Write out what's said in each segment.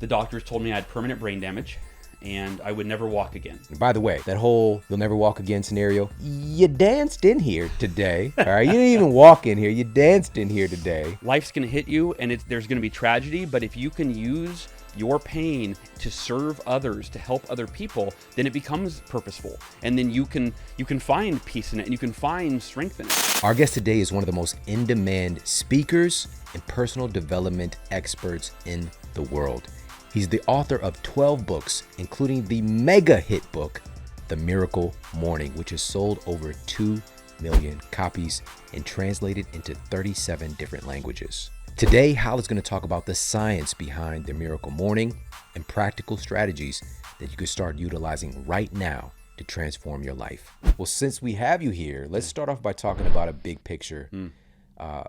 The doctors told me I had permanent brain damage and I would never walk again. And by the way, that whole you'll never walk again scenario, you danced in here today. All right, you didn't even walk in here, you danced in here today. Life's going to hit you and there's going to be tragedy, but if you can use your pain to serve others, to help other people, then it becomes purposeful. And then you can find peace in it and you can find strength in it. Our guest today is one of the most in-demand speakers and personal development experts in the world. He's the author of 12 books, including the mega hit book, The Miracle Morning, which has sold over 2 million copies and translated into 37 different languages. Today, Hal is going to talk about the science behind The Miracle Morning and practical strategies that you can start utilizing right now to transform your life. Well, since we have you here, let's start off by talking about a big picture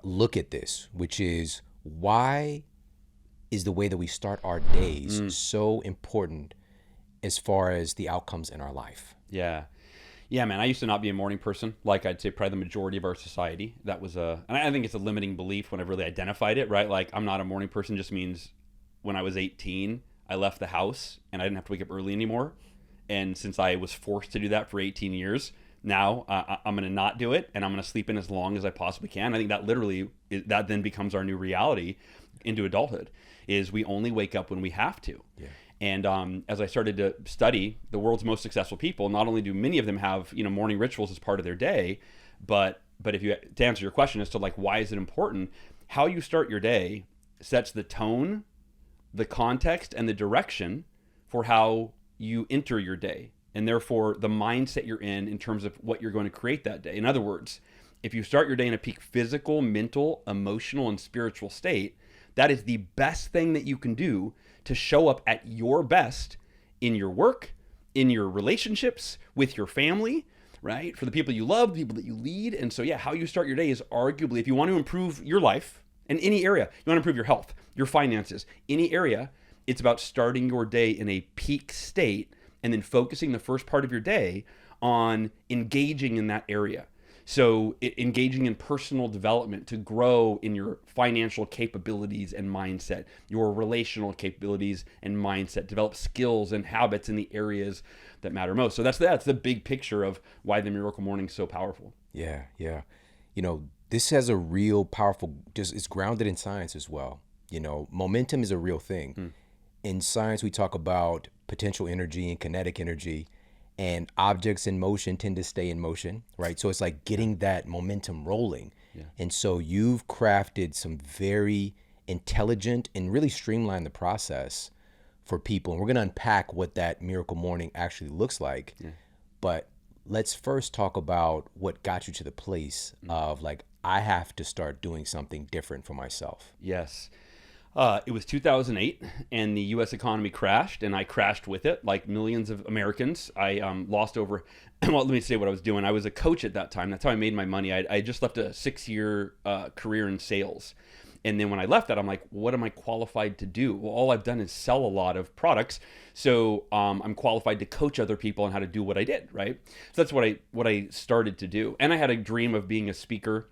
look at this, which is why is the way that we start our days so important as far as the outcomes in our life? Yeah, man, I used to not be a morning person. Like I'd say probably the majority of our society. That was and I think it's a limiting belief when I've really identified it, right? Like I'm not a morning person just means when I was 18, I left the house and I didn't have to wake up early anymore. And since I was forced to do that for 18 years, now I'm going to not do it and I'm going to sleep in as long as I possibly can. I think that literally, that then becomes our new reality into adulthood, is we only wake up when we have to. Yeah. And as I started to study the world's most successful people, not only do many of them have morning rituals as part of their day, but if you to answer your question as to like why is it important, how you start your day sets the tone, the context, and the direction for how you enter your day, and therefore the mindset you're in terms of what you're going to create that day. In other words, if you start your day in a peak physical, mental, emotional, and spiritual state, that is the best thing that you can do to show up at your best in your work, in your relationships, with your family, right? For the people you love, the people that you lead. And so, how you start your day is arguably, if you want to improve your life in any area, you want to improve your health, your finances, any area, it's about starting your day in a peak state and then focusing the first part of your day on engaging in that area. So engaging in personal development to grow in your financial capabilities and mindset, your relational capabilities and mindset, develop skills and habits in the areas that matter most. So that's the big picture of why the Miracle Morning is so powerful. Yeah. This has a real powerful, it's grounded in science as well. Momentum is a real thing. In science, we talk about potential energy and kinetic energy. And objects in motion tend to stay in motion, right? So it's like getting that momentum rolling. Yeah. And so you've crafted some very intelligent and really streamlined the process for people. And we're going to unpack what that Miracle Morning actually looks like. Yeah. But let's first talk about what got you to the place of like, I have to start doing something different for myself. Yes. It was 2008 and the U.S. economy crashed and I crashed with it like millions of Americans. I lost over, well, let me say what I was doing. I was a coach at that time. That's how I made my money. I just left a 6-year career in sales. And then when I left that, I'm like, what am I qualified to do? Well, all I've done is sell a lot of products. So I'm qualified to coach other people on how to do what I did, right? So that's what I started to do. And I had a dream of being a speaker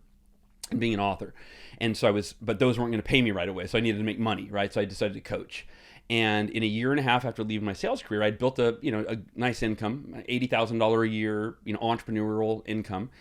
and being an author. And so but those weren't going to pay me right away. So I needed to make money, right? So I decided to coach. And in a year and a half after leaving my sales career, I'd built a nice income, $80,000 a year, entrepreneurial income.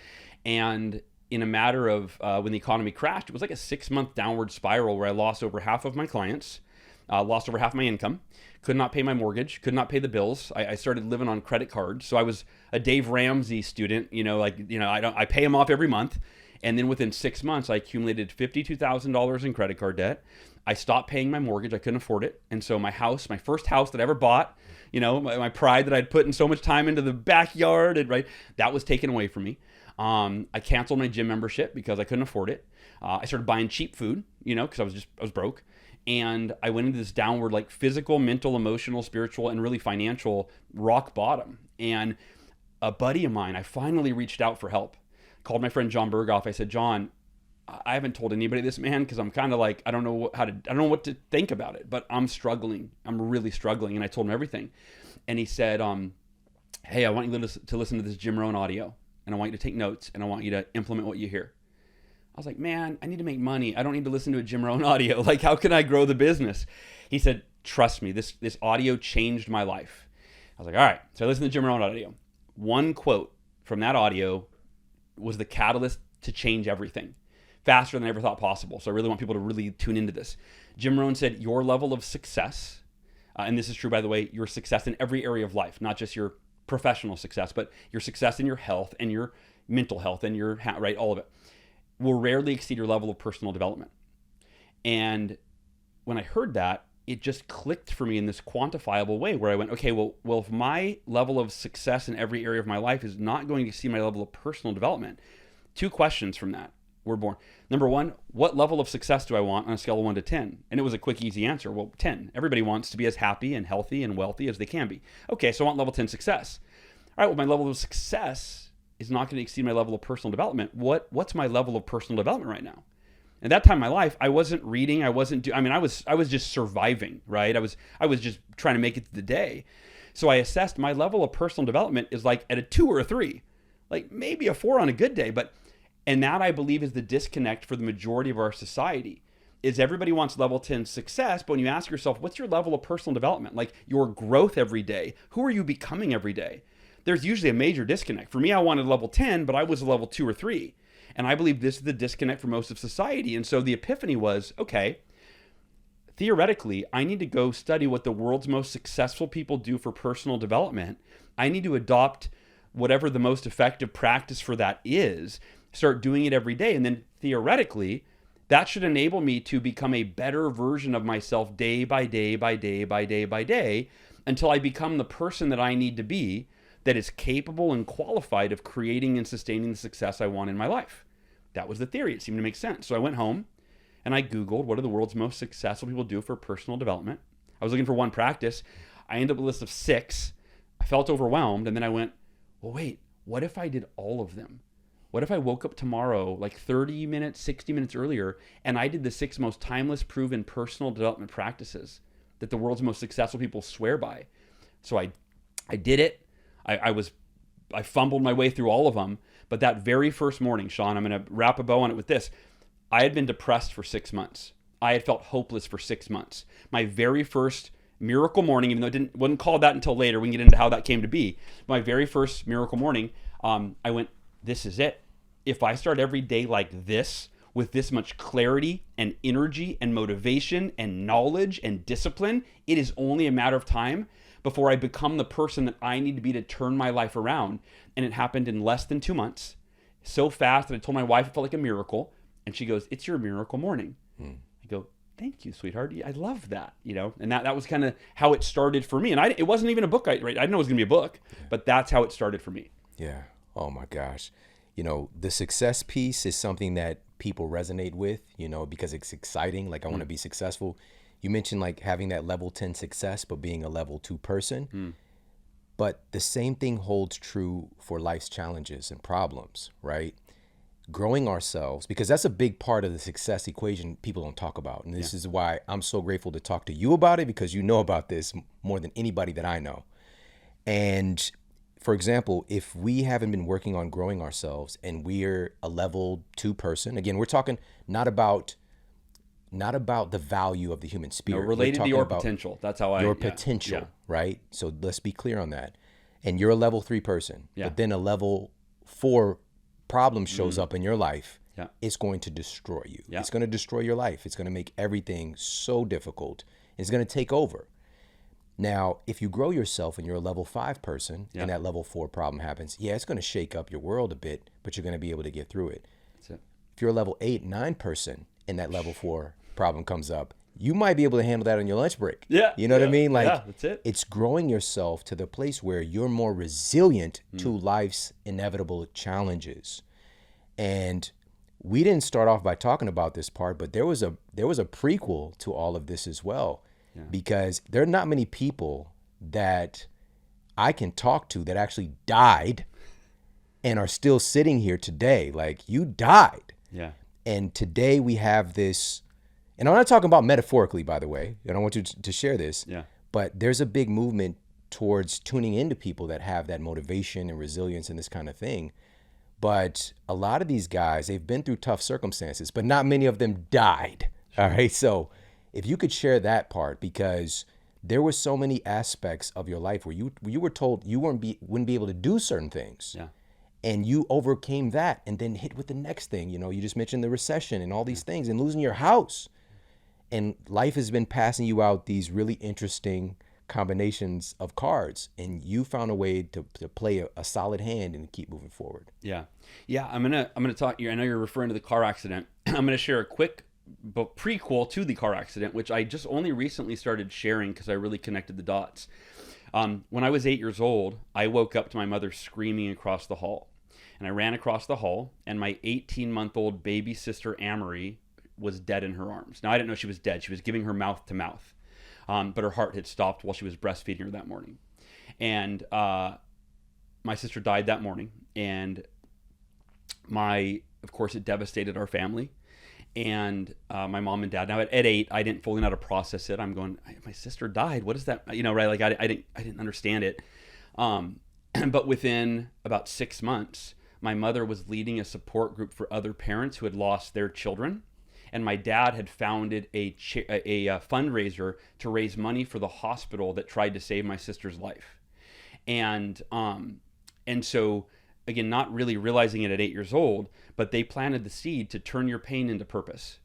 And in a matter of when the economy crashed, it was like a 6-month downward spiral where I lost over half of my clients, lost over half my income, could not pay my mortgage, could not pay the bills. I started living on credit cards. So I was a Dave Ramsey student, I pay him off every month. And then within 6 months, I accumulated $52,000 in credit card debt. I stopped paying my mortgage. I couldn't afford it. And so my first house that I ever bought, my pride that I'd put in so much time into the backyard, that was taken away from me. I canceled my gym membership because I couldn't afford it. I started buying cheap food, because I was broke. And I went into this downward, like physical, mental, emotional, spiritual, and really financial rock bottom. And a buddy of mine, I finally reached out for help. Called my friend John Berghoff. I said, John, I haven't told anybody this, man, because I'm kind of like, I don't know what to think about it, but I'm struggling. I'm really struggling. And I told him everything. And he said, hey, I want you to listen to this Jim Rohn audio, and I want you to take notes, and I want you to implement what you hear. I was like, man, I need to make money. I don't need to listen to a Jim Rohn audio. Like, how can I grow the business? He said, trust me, this audio changed my life. I was like, all right. So I listened to Jim Rohn audio. One quote from that audio was the catalyst to change everything faster than I ever thought possible. So I really want people to really tune into this. Jim Rohn said, your level of success, and this is true, by the way, your success in every area of life, not just your professional success, but your success in your health and your mental health and your, right, all of it, will rarely exceed your level of personal development. And when I heard that, it just clicked for me in this quantifiable way where I went, okay, well, if my level of success in every area of my life is not going to exceed my level of personal development, two questions from that were born. Number one, what level of success do I want on a scale of 1 to 10? And it was a quick, easy answer. Well, 10. Everybody wants to be as happy and healthy and wealthy as they can be. Okay, so I want level 10 success. All right, well, my level of success is not going to exceed my level of personal development. What's my level of personal development right now? At that time in my life, I wasn't reading. I was just surviving, right? I was just trying to make it to the day. So I assessed my level of personal development is like at a 2 or a 3, like maybe a 4 on a good day. And that, I believe, is the disconnect for the majority of our society. Is everybody wants level 10 success, but when you ask yourself, what's your level of personal development? Like your growth every day. Who are you becoming every day? There's usually a major disconnect. For me, I wanted level 10, but I was a level 2 or 3. And I believe this is the disconnect for most of society. And so the epiphany was, okay, theoretically, I need to go study what the world's most successful people do for personal development. I need to adopt whatever the most effective practice for that is, start doing it every day. And then theoretically, that should enable me to become a better version of myself day by day by day by day by day until I become the person that I need to be that is capable and qualified of creating and sustaining the success I want in my life. That was the theory. It seemed to make sense. So I went home and I Googled what do the world's most successful people do for personal development. I was looking for one practice. I ended up with a list of 6. I felt overwhelmed. And then I went, well, wait, what if I did all of them? What if I woke up tomorrow like 30 minutes, 60 minutes earlier, and I did the 6 most timeless, proven personal development practices that the world's most successful people swear by? So I did it. I fumbled my way through all of them. But that very first morning, Shawn, I'm going to wrap a bow on it with this. I had been depressed for 6 months. I had felt hopeless for 6 months. My very first miracle morning, even though it wasn't called that until later, we can get into how that came to be. My very first miracle morning, I went, this is it. If I start every day like this, with this much clarity and energy and motivation and knowledge and discipline, it is only a matter of time before I become the person that I need to be to turn my life around. And it happened in less than 2 months, so fast that I told my wife it felt like a miracle. And she goes, it's your miracle morning. I go, thank you, sweetheart. I love that, and that was kind of how it started for me. And it wasn't even a book. I didn't know it was going to be a book, but that's how it started for me. Yeah. Oh my gosh. The success piece is something that people resonate with, because it's exciting. Like I want to be successful. You mentioned like having that level 10 success, but being a level 2 person. But the same thing holds true for life's challenges and problems, right? Growing ourselves, because that's a big part of the success equation people don't talk about. And this is why I'm so grateful to talk to you about it, because you know about this more than anybody that I know. And for example, if we haven't been working on growing ourselves and we're a level 2 person, again, we're talking not about the value of the human spirit. No, related to your potential. That's how your potential, right? So let's be clear on that. And you're a level 3 person, but then a level 4 problem shows up in your life. It's going to destroy you. It's going to destroy your life. It's going to make everything so difficult. It's going to take over. Now, if you grow yourself and you're a level 5 person and that level 4 problem happens, it's going to shake up your world a bit, but you're going to be able to get through it. That's it. If you're a level 8, 9 person and that level 4 problem comes up, you might be able to handle that on your lunch break. You know what I mean? Like, that's it. It's growing yourself to the place where you're more resilient to life's inevitable challenges. And we didn't start off by talking about this part, but there was a prequel to all of this as well. Because there are not many people that I can talk to that actually died and are still sitting here today. Like, you died. And today we have this, and I'm not talking about metaphorically, by the way. I don't want you to share this. But there's a big movement towards tuning into people that have that motivation and resilience and this kind of thing. But a lot of these guys, they've been through tough circumstances, but not many of them died. All right. So if you could share that part, because there were so many aspects of your life where you were told you wouldn't be able to do certain things. Yeah. And you overcame that and then hit with the next thing. You know, you just mentioned the recession and all these things and losing your house. And life has been passing you out these really interesting combinations of cards, and you found a way to play a solid hand and keep moving forward. Yeah. I'm gonna talk. I know you're referring to the car accident. I'm gonna share a quick prequel to the car accident, which I just only recently started sharing because I really connected the dots. When I was 8 years old, I woke up to my mother screaming across the hall. And I ran across the hall, and my 18-month-old baby sister, Amory, was dead in her arms. Now, I didn't know she was dead. She was giving her mouth to mouth. But her heart had stopped while she was breastfeeding her that morning. And my sister died that morning. And of course, it devastated our family. And my mom and dad. Now, at 8, I didn't fully know how to process it. I'm going, my sister died. What is that? You know, right? Like, I didn't understand it. But within about 6 months, my mother was leading a support group for other parents who had lost their children. And my dad had founded a fundraiser to raise money for the hospital that tried to save my sister's life. And so, again, not really realizing it at 8 years old, but they planted the seed to turn your pain into purpose.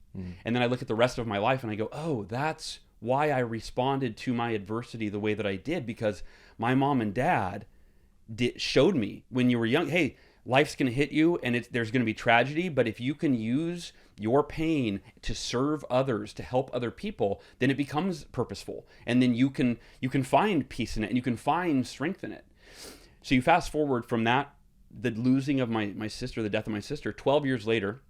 And then I look at the rest of my life and I go, oh, that's why I responded to my adversity the way that I did, because my mom and dad showed me when you were young, hey, life's going to hit you and there's going to be tragedy, but if you can use your pain to serve others, to help other people, then it becomes purposeful. And then you can find peace in it and you can find strength in it. So you fast forward from that, the losing of my sister, the death of my sister, 12 years later,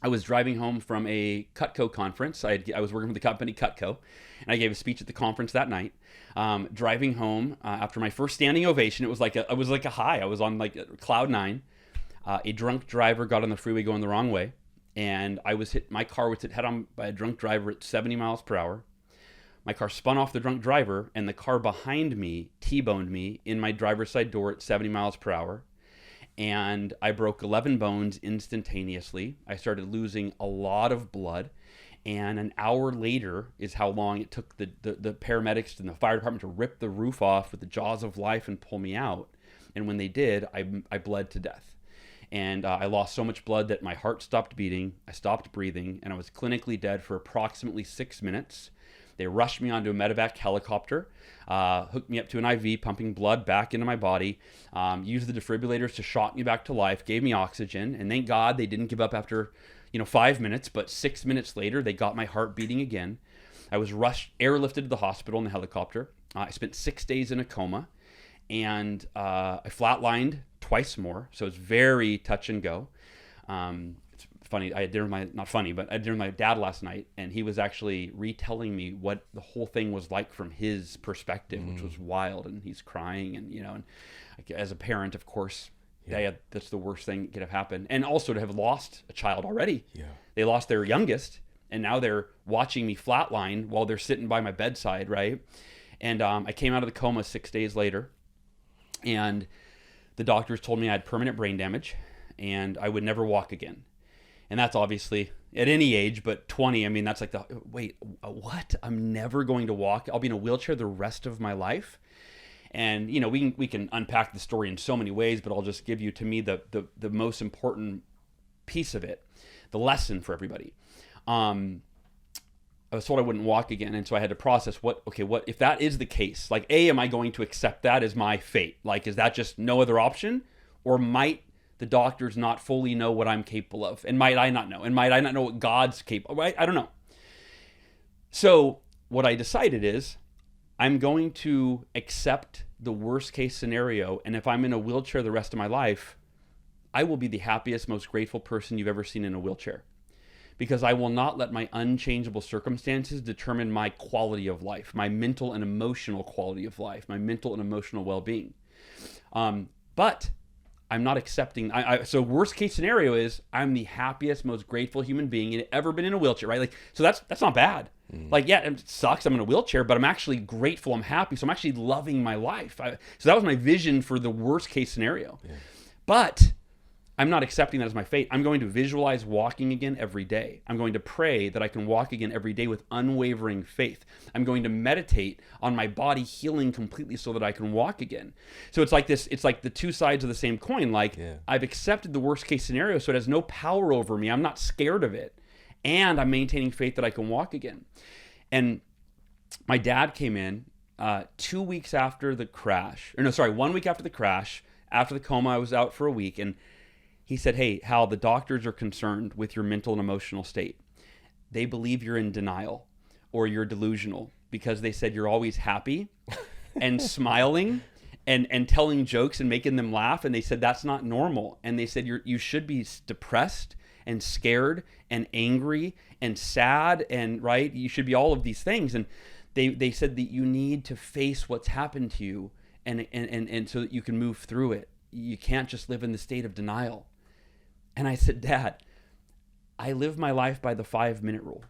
I was driving home from a Cutco conference. I was working for the company Cutco, and I gave a speech at the conference that night. Driving home after my first standing ovation, it was like a high. I was on like cloud 9. A drunk driver got on the freeway going the wrong way, and my car was hit head on by a drunk driver at 70 miles per hour. My car spun off the drunk driver, and the car behind me T-boned me in my driver's side door at 70 miles per hour. And I broke 11 bones instantaneously. I started losing a lot of blood. And an hour later is how long it took the paramedics and the fire department to rip the roof off with the jaws of life and pull me out. And when they did, I bled to death. And I lost so much blood that my heart stopped beating, I stopped breathing, and I was clinically dead for approximately 6 minutes. They rushed me onto a medevac helicopter, hooked me up to an IV, pumping blood back into my body, used the defibrillators to shock me back to life, gave me oxygen, and thank God they didn't give up after 5 minutes, but 6 minutes later, they got my heart beating again. I was airlifted to the hospital in the helicopter. I spent 6 days in a coma, and I flatlined twice more, so it's very touch and go. It's funny, I had dinner with my dad last night, and he was actually retelling me what the whole thing was like from his perspective, which was wild, and he's crying, and as a parent, of course, that's the worst thing that could have happened. And also to have lost a child already. Yeah. They lost their youngest, and now they're watching me flatline while they're sitting by my bedside, right? And I came out of the coma 6 days later, and the doctors told me I had permanent brain damage, and I would never walk again. And that's obviously at any age, but 20, I mean, that's like wait, what? I'm never going to walk. I'll be in a wheelchair the rest of my life. And, we can unpack the story in so many ways, but I'll just give you, to me, the most important piece of it, the lesson for everybody. I was told I wouldn't walk again. And so I had to process what if that is the case, like, am I going to accept that as my fate? Like, is that just no other option? Or might the doctors not fully know what I'm capable of? And might I not know? And might I not know what God's capable of? Right? I don't know. So what I decided is I'm going to accept the worst case scenario. And if I'm in a wheelchair the rest of my life, I will be the happiest, most grateful person you've ever seen in a wheelchair. Because I will not let my unchangeable circumstances determine my quality of life, my mental and emotional quality of life, my mental and emotional well-being. But I'm not accepting. So worst case scenario is I'm the happiest, most grateful human being ever been in a wheelchair, right? Like, so that's not bad. Like, yeah, it sucks. I'm in a wheelchair, but I'm actually grateful. I'm happy. So I'm actually loving my life. So that was my vision for the worst case scenario. Yeah. But I'm not accepting that as my fate. I'm going to visualize walking again every day. I'm going to pray that I can walk again every day with unwavering faith. I'm going to meditate on my body healing completely so that I can walk again. So it's like this, it's like the two sides of the same coin. Like, I've accepted the worst case scenario, so it has no power over me. I'm not scared of it. And I'm maintaining faith that I can walk again. And my dad came in 2 weeks after the crash, 1 week after the crash, after the coma. I was out for a week, and he said, "Hey, Hal, the doctors are concerned with your mental and emotional state. They believe you're in denial or you're delusional because they said you're always happy and smiling and telling jokes and making them laugh. And they said that's not normal. And they said you should be depressed and scared and angry and sad and right. You should be all of these things." And they said that you need to face what's happened to you and so that you can move through it. You can't just live in the state of denial. And I said, "Dad, I live my life by the 5-minute rule."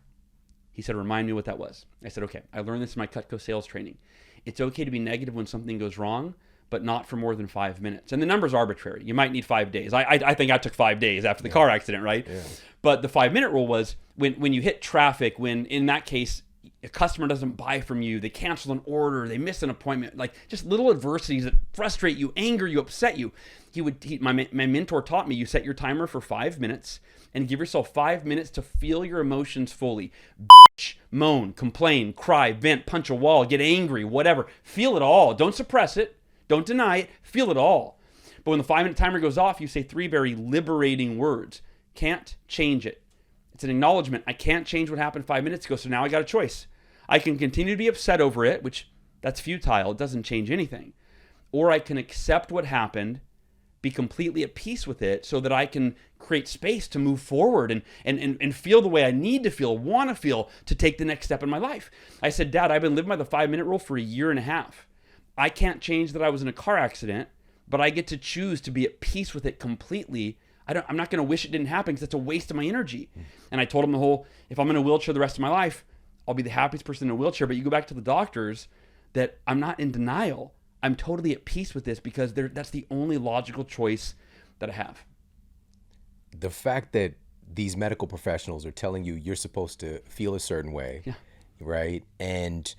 He said, "Remind me what that was." I said, "Okay, I learned this in my Cutco sales training. It's okay to be negative when something goes wrong, but not for more than 5 minutes. And the number's arbitrary. You might need 5 days. I think I took 5 days after the car accident, right? Yeah. But the 5-minute rule was when you hit traffic, when in that case, a customer doesn't buy from you, they cancel an order, they miss an appointment, like just little adversities that frustrate you, anger you, upset you. My mentor taught me, you set your timer for 5 minutes and give yourself 5 minutes to feel your emotions fully. Bitch, moan, complain, cry, vent, punch a wall, get angry, whatever. Feel it all. Don't suppress it. Don't deny it. Feel it all. But when the 5-minute timer goes off, you say 3 very liberating words. Can't change it. It's an acknowledgement. I can't change what happened 5 minutes ago, so now I got a choice. I can continue to be upset over it, which that's futile. It doesn't change anything. Or I can accept what happened, be completely at peace with it so that I can create space to move forward and feel the way I need to feel, want to feel, to take the next step in my life. I said, "Dad, I've been living by the 5-minute rule for 1.5 years. I can't change that I was in a car accident, but I get to choose to be at peace with it completely. I'm not going to wish it didn't happen because that's a waste of my energy." And I told him if I'm in a wheelchair the rest of my life, I'll be the happiest person in a wheelchair. But you go back to the doctors, that I'm not in denial. I'm totally at peace with this because that's the only logical choice that I have. The fact that these medical professionals are telling you you're supposed to feel a certain way, right? And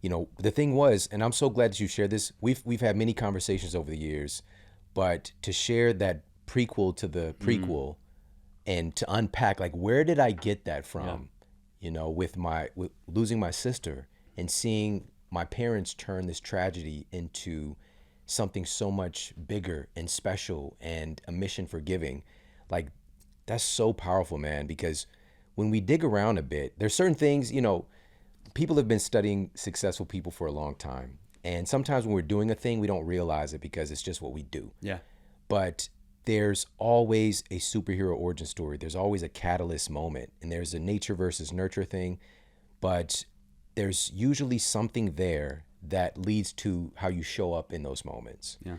the thing was, and I'm so glad that you shared this. We've had many conversations over the years, but to share that prequel to the prequel and to unpack, like, where did I get that from? With losing my sister and seeing my parents turn this tragedy into something so much bigger and special and a mission for giving. Like, that's so powerful, man, because when we dig around a bit, there's certain things, people have been studying successful people for a long time. And sometimes when we're doing a thing, we don't realize it because it's just what we do. Yeah. But there's always a superhero origin story. There's always a catalyst moment. And there's a nature versus nurture thing. But there's usually something there that leads to how you show up in those moments. Yeah.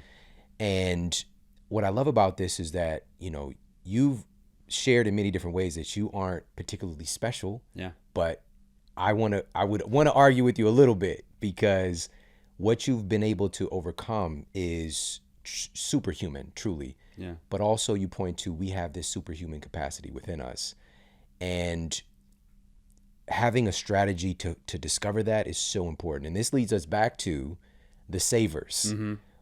And what I love about this is that, you've shared in many different ways that you aren't particularly special. Yeah. But I would want to argue with you a little bit, because what you've been able to overcome is superhuman, truly. Yeah. But also you point to, we have this superhuman capacity within us. And having a strategy to discover that is so important. And this leads us back to the savers,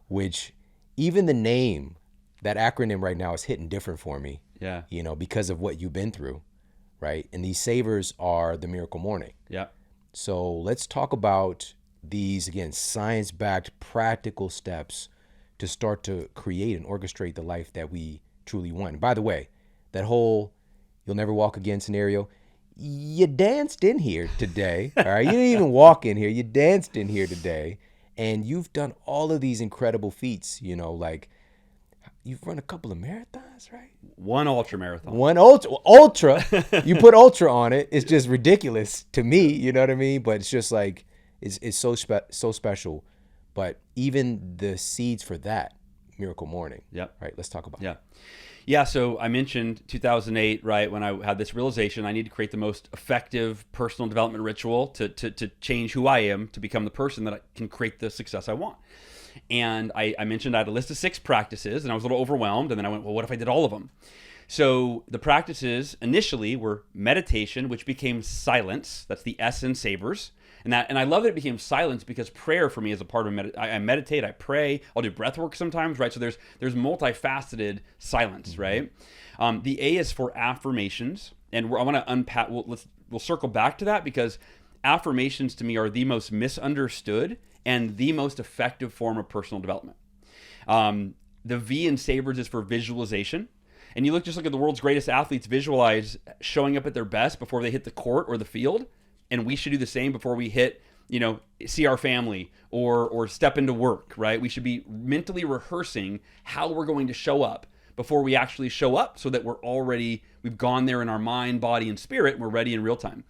which even the name, that acronym right now, is hitting different for me. Yeah. Because of what you've been through, right? And these savers are the miracle morning. Yeah. So let's talk about these, again, science-backed practical steps to start to create and orchestrate the life that we truly want. And by the way, that whole "you'll never walk again" scenario, you danced in here today, all right? You didn't even walk in here. You danced in here today. And you've done all of these incredible feats, like you've run a couple of marathons, right? One ultra marathon. One ultra. You put ultra on it. It's just ridiculous to me, you know what I mean? But it's just like, it's so special. But even the seeds for that miracle morning. Yep. Right. Let's talk about that. Yeah, so I mentioned 2008, right, when I had this realization I need to create the most effective personal development ritual to change who I am, to become the person that I can create the success I want. And I mentioned I had a list of 6 practices, and I was a little overwhelmed, and then I went, well, what if I did all of them? So the practices initially were meditation, which became silence. That's the S in Sabers. And I love that it became silence, because prayer for me is a part of I meditate, I pray, I'll do breath work sometimes, right? So there's multifaceted silence, right? The A is for affirmations, and I want to unpack. We'll circle back to that, because affirmations to me are the most misunderstood and the most effective form of personal development. The V in Sabers is for visualization. And you look at the world's greatest athletes visualize showing up at their best before they hit the court or the field. And we should do the same before we hit, see our family or step into work, right? We should be mentally rehearsing how we're going to show up before we actually show up, so that we've gone there in our mind, body, and spirit, and we're ready in real time.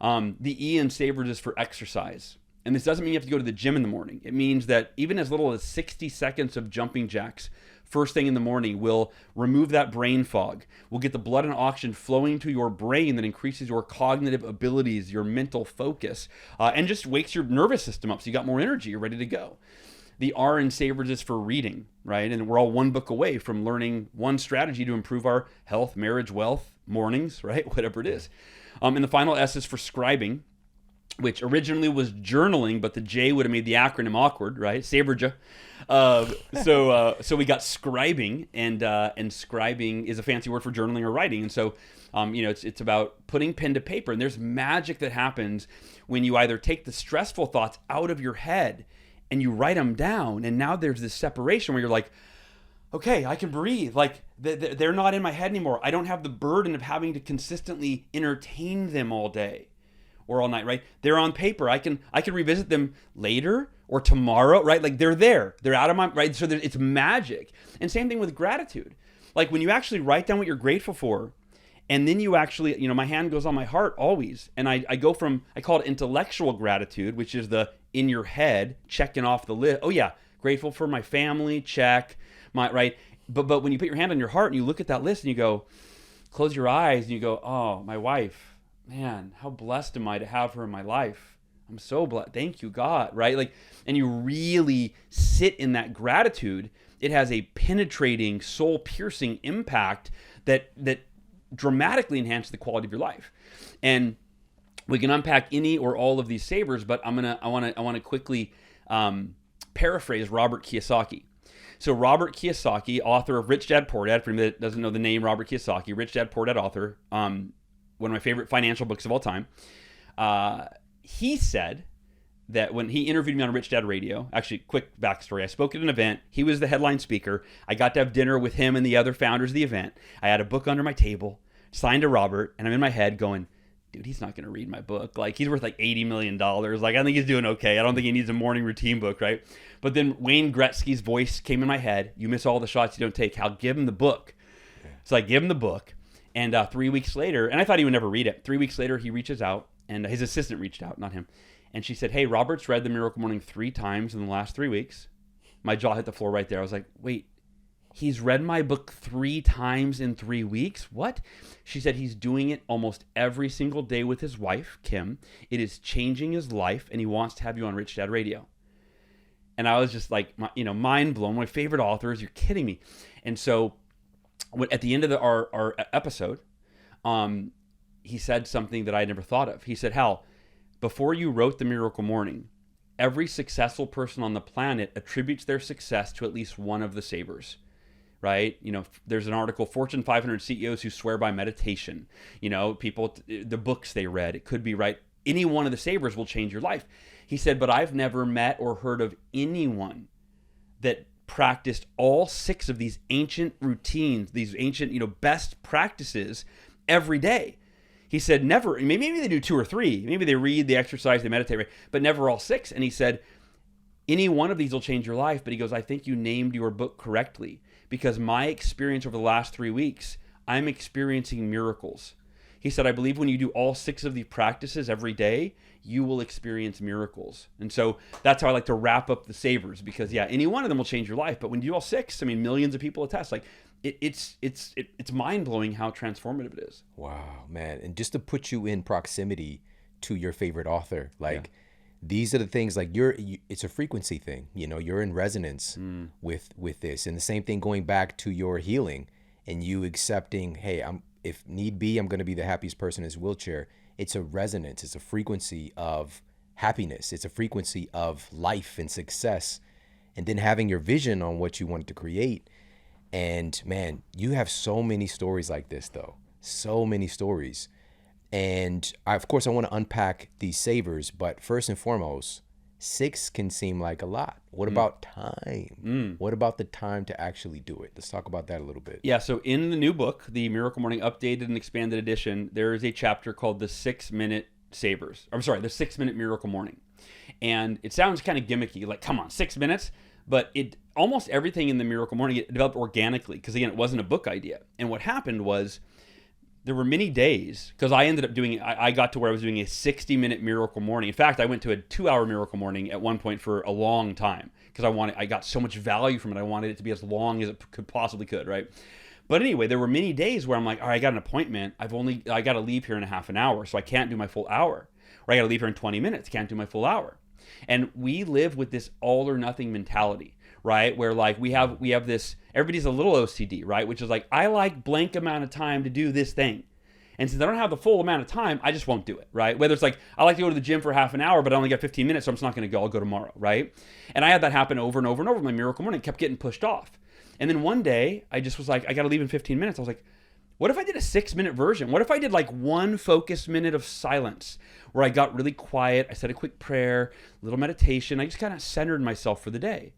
The E in Sabers is for exercise. And this doesn't mean you have to go to the gym in the morning. It means that even as little as 60 seconds of jumping jacks first thing in the morning will remove that brain fog. We'll get the blood and oxygen flowing to your brain that increases your cognitive abilities, your mental focus, and just wakes your nervous system up so you got more energy, you're ready to go. The R in Sabers is for reading, right? And we're all one book away from learning one strategy to improve our health, marriage, wealth, mornings, right? Whatever it is. And the final S is for scribing, which originally was journaling, but the J would have made the acronym awkward, right? Saberja. So we got scribing, and scribing is a fancy word for journaling or writing. And so, it's about putting pen to paper. And there's magic that happens when you either take the stressful thoughts out of your head and you write them down. And now there's this separation where you're like, okay, I can breathe. Like they're not in my head anymore. I don't have the burden of having to consistently entertain them all day or all night, right? They're on paper. I can revisit them later or tomorrow, right? Like they're there. They're out of my, right? So it's magic. And same thing with gratitude. Like when you actually write down what you're grateful for, and then you actually, my hand goes on my heart always. And I go from, I call it intellectual gratitude, which is the in your head, checking off the list. Oh yeah, grateful for my family, check, right? But when you put your hand on your heart and you look at that list and you go, close your eyes and you go, oh, my wife, man, how blessed am I to have her in my life? I'm so blessed. Thank you, God, right? Like, and you really sit in that gratitude. It has a penetrating, soul-piercing impact that dramatically enhances the quality of your life. And we can unpack any or all of these sabers, but I want to quickly paraphrase Robert Kiyosaki. So Robert Kiyosaki, author of Rich Dad Poor Dad, for anybody that doesn't know the name Robert Kiyosaki, Rich Dad Poor Dad author, one of my favorite financial books of all time. He said that when he interviewed me on Rich Dad Radio, actually, quick backstory, I spoke at an event. He was the headline speaker. I got to have dinner with him and the other founders of the event. I had a book under my table, signed to Robert, and I'm in my head going, dude, he's not going to read my book. Like, he's worth like $80 million. Like, I think he's doing okay. I don't think he needs a morning routine book, right? But then Wayne Gretzky's voice came in my head. You miss all the shots you don't take. I'll give him the book. Yeah. So I give him the book. And 3 weeks later, and I thought he would never read it. 3 weeks later, he reaches out, and his assistant reached out, not him. And she said, hey, Robert's read The Miracle Morning 3 times in the last 3 weeks. My jaw hit the floor right there. I was like, wait, he's read my book 3 times in 3 weeks? What? She said he's doing it almost every single day with his wife, Kim. It is changing his life, and he wants to have you on Rich Dad Radio. And I was just like, mind blown. My favorite authors, you're kidding me. And so at the end of our episode, he said something that I never thought of. He said, Hal, before you wrote The Miracle Morning, every successful person on the planet attributes their success to at least one of the sabers, right? There's an article, Fortune 500 CEOs who swear by meditation. People, the books they read, it could be, right? Any one of the sabers will change your life. He said, but I've never met or heard of anyone that practiced all 6 of these ancient routines, these ancient, best practices every day. He said, never. Maybe they do 2 or 3. Maybe they read, they exercise, they meditate, right? But never all 6. And he said, any one of these will change your life. But he goes, I think you named your book correctly, because my experience over the last 3 weeks, I'm experiencing miracles. He said, I believe when you do all 6 of these practices every day, you will experience miracles. And so that's how I like to wrap up the savers, because any one of them will change your life. But when you do all 6, I mean, millions of people attest. Like it's mind blowing how transformative it is. Wow, man. And just to put you in proximity to your favorite author, like these are the things, like it's a frequency thing, you know, you're in resonance with this. And the same thing going back to your healing and you accepting, hey, if need be, I'm going to be the happiest person in this wheelchair. It's a resonance. It's a frequency of happiness. It's a frequency of life and success. And then having your vision on what you wanted to create. And man, you have so many stories like this, though. So many stories. And of course, I want to unpack these savers. But first and foremost, 6 can seem like a lot. What about time? What about the time to actually do it? Let's talk about that a little bit. Yeah, so in the new book, the Miracle Morning Updated and Expanded Edition, there is a chapter called the 6-Minute Savers. I'm sorry, the 6-Minute Miracle Morning. And it sounds kind of gimmicky, like, come on, 6 minutes? But almost everything in the Miracle Morning, it developed organically, because again, it wasn't a book idea. And what happened was, there were many days, because I ended up I got to where I was doing a 60-minute Miracle Morning. In fact, I went to a 2-hour Miracle Morning at one point for a long time, because I got so much value from it. I wanted it to be as long as it possibly could, right? But anyway, there were many days where I'm like, all right, I got an appointment. I got to leave here in a half an hour, so I can't do my full hour. Or I got to leave here in 20 minutes, can't do my full hour. And we live with this all or nothing mentality, right? Where like we have this, everybody's a little OCD, right? Which is like, I like blank amount of time to do this thing. And since I don't have the full amount of time, I just won't do it, right? Whether it's like, I like to go to the gym for half an hour, but I only got 15 minutes, so I'm just not going to go. I'll go tomorrow, right? And I had that happen over and over and over. My Miracle Morning kept getting pushed off. And then one day, I just was like, I got to leave in 15 minutes. I was like, what if I did a 6-minute version? What if I did like 1 focused minute of silence where I got really quiet, I said a quick prayer, a little meditation, I just kind of centered myself for the day.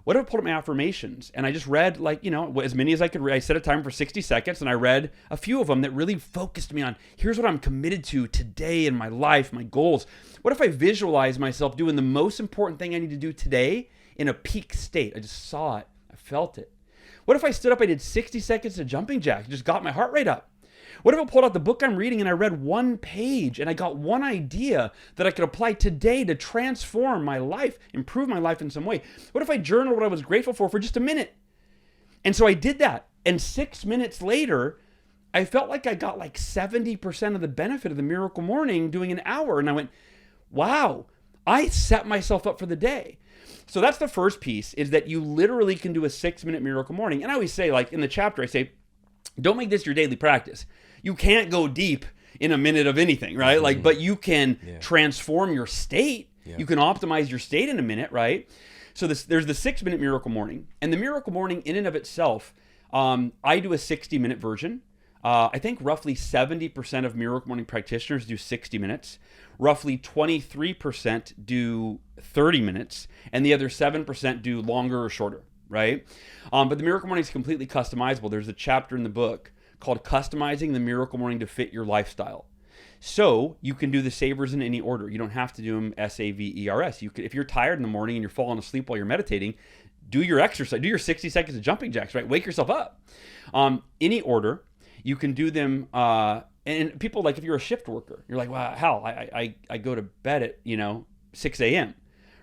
What if I pulled up my affirmations and I just read like, you know, as many as I could read. I set a timer for 60 seconds and I read a few of them that really focused me on, here's what I'm committed to today in my life, my goals. What if I visualize myself doing the most important thing I need to do today in a peak state? I just saw it. I felt it. What if I stood up, I did 60 seconds of jumping jacks, just got my heart rate up? What if I pulled out the book I'm reading and I read 1 page and I got 1 idea that I could apply today to transform my life, improve my life in some way? What if I journaled what I was grateful for just a minute? And so I did that. And 6 minutes later, I felt like I got like 70% of the benefit of the Miracle Morning doing an hour. And I went, wow, I set myself up for the day. So that's the first piece, is that you literally can do a 6-minute Miracle Morning. And I always say, like in the chapter, I say, don't make this your daily practice. You can't go deep in a minute of anything, right? Like, but you can transform your state. You can optimize your state in a minute, right? So there's the 6-minute Miracle Morning. And the Miracle Morning in and of itself, I do a 60-minute version. I think roughly 70% of Miracle Morning practitioners do 60 minutes. Roughly 23% do 30 minutes. And the other 7% do longer or shorter, right? But the Miracle Morning is completely customizable. There's a chapter in the book called Customizing the Miracle Morning to Fit Your Lifestyle. So you can do the savers in any order. You don't have to do them SAVERS. You could, if you're tired in the morning and you're falling asleep while you're meditating, do your exercise, do your 60 seconds of jumping jacks, right? Wake yourself up. Any order. You can do them, and people, like if you're a shift worker, you're like, wow, hell, I go to bed at, 6 a.m.,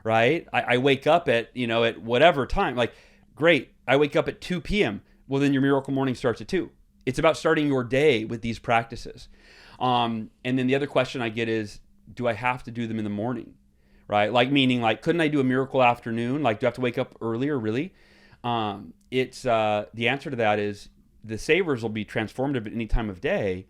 right? I wake up at, at whatever time. Like, great, I wake up at 2 p.m. Well, then your Miracle Morning starts at 2. It's about starting your day with these practices. And then the other question I get is, do I have to do them in the morning, right? Like, meaning, like, couldn't I do a miracle afternoon? Like, do I have to wake up earlier, really? The answer to that is the savers will be transformative at any time of day,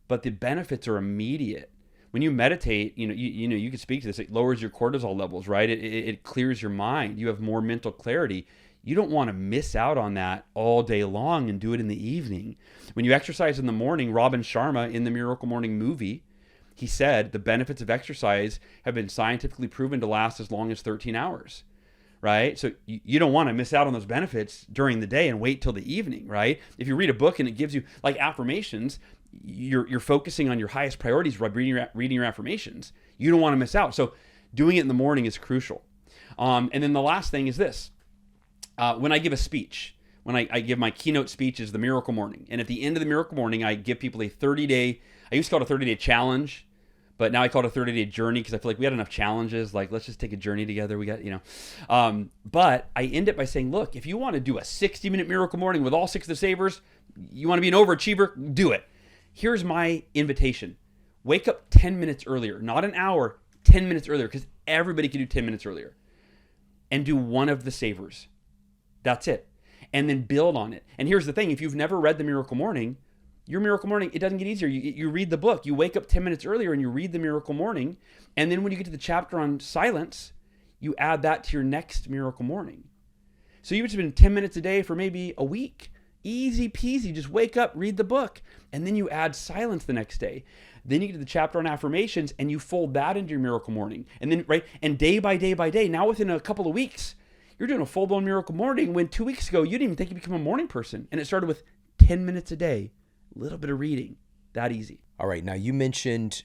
but the benefits are immediate. When you meditate, you can speak to this. It lowers your cortisol levels, right? It clears your mind. You have more mental clarity. You don't want to miss out on that all day long and do it in the evening. When you exercise in the morning, Robin Sharma in the Miracle Morning movie, he said the benefits of exercise have been scientifically proven to last as long as 13 hours, right? So you don't want to miss out on those benefits during the day and wait till the evening, right? If you read a book and it gives you, like affirmations, you're focusing on your highest priorities by reading your affirmations. You don't want to miss out. So doing it in the morning is crucial. And then the last thing is this. When I give a speech, when I give my keynote speech is the Miracle Morning. And at the end of the Miracle Morning, I give people a 30-day, I used to call it a 30-day challenge, but now I call it a 30-day journey because I feel like we had enough challenges. Like, let's just take a journey together. We got, but I end it by saying, look, if you want to do a 60-minute Miracle Morning with all 6 of the savers, you want to be an overachiever, do it. Here's my invitation. Wake up 10 minutes earlier, not an hour, 10 minutes earlier, because everybody can do 10 minutes earlier. And do one of the savers. That's it. And then build on it. And here's the thing. If you've never read the Miracle Morning, your Miracle Morning, it doesn't get easier. You read the book. You wake up 10 minutes earlier and you read the Miracle Morning. And then when you get to the chapter on silence, you add that to your next Miracle Morning. So you would spend 10 minutes a day for maybe a week. Easy peasy. Just wake up, read the book. And then you add silence the next day. Then you get to the chapter on affirmations and you fold that into your Miracle Morning. And then, right, and day by day by day, now within a couple of weeks, you're doing a full-blown Miracle Morning when 2 weeks ago, you didn't even think you become a morning person. And it started with 10 minutes a day, a little bit of reading, that easy. All right. Now you mentioned